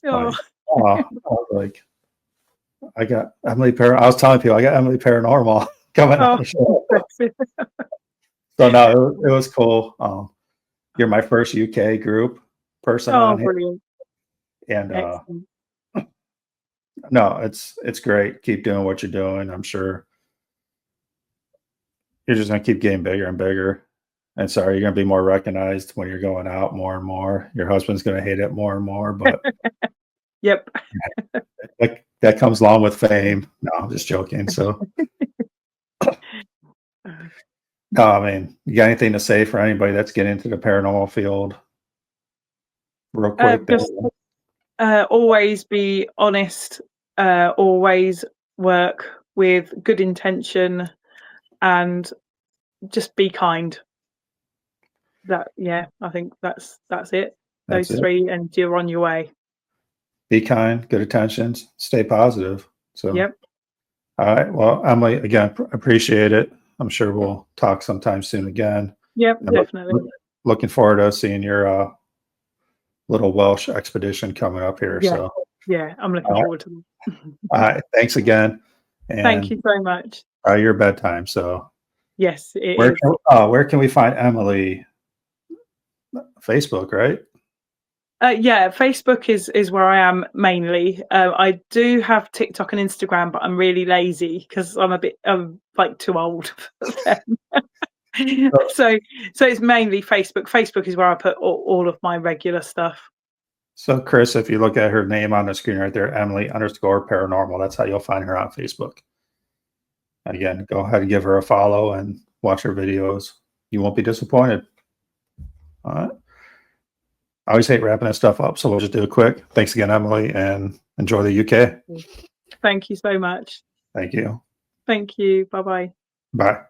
Oh, I was like, I got Emily I was telling people I got Emily Paranormal coming on the show. So no, it was cool. You're my first UK group person on here. Brilliant. And Excellent. no, it's great. Keep doing what you're doing. I'm sure you're just gonna keep getting bigger and bigger. And sorry, you're gonna be more recognized when you're going out more and more. Your husband's gonna hate it more and more, but Yep. that comes along with fame. No, I'm just joking. So no, I mean, you got anything to say for anybody that's getting into the paranormal field? Real quick. Just always be honest. Always work with good intention, and just be kind. I think that's it. Those three, and you're on your way. Be kind, good intentions, stay positive. So Yep. All right. Well, Emily, again, appreciate it. I'm sure we'll talk sometime soon again. Yep, And definitely. looking forward to seeing your little Welsh expedition coming up here. Yeah. So Yeah, I'm looking forward to it. all right. Thanks again. And Thank you so much. your bedtime. So yes, it is. Where can we find Emily? Facebook, right? Yeah, Facebook is where I am mainly. I do have TikTok and Instagram, but I'm really lazy because I'm like too old for them. So it's mainly Facebook. Facebook is where I put all of my regular stuff. So Chris, if you look at her name on the screen right there, Emily_paranormal, that's how you'll find her on Facebook. Again, go ahead and give her a follow and watch her videos. You won't be disappointed. All right. I always hate wrapping that stuff up, so we'll just do it quick. Thanks again, Emily, and enjoy the UK. Thank you so much. Thank you. Thank you. Bye-bye. Bye.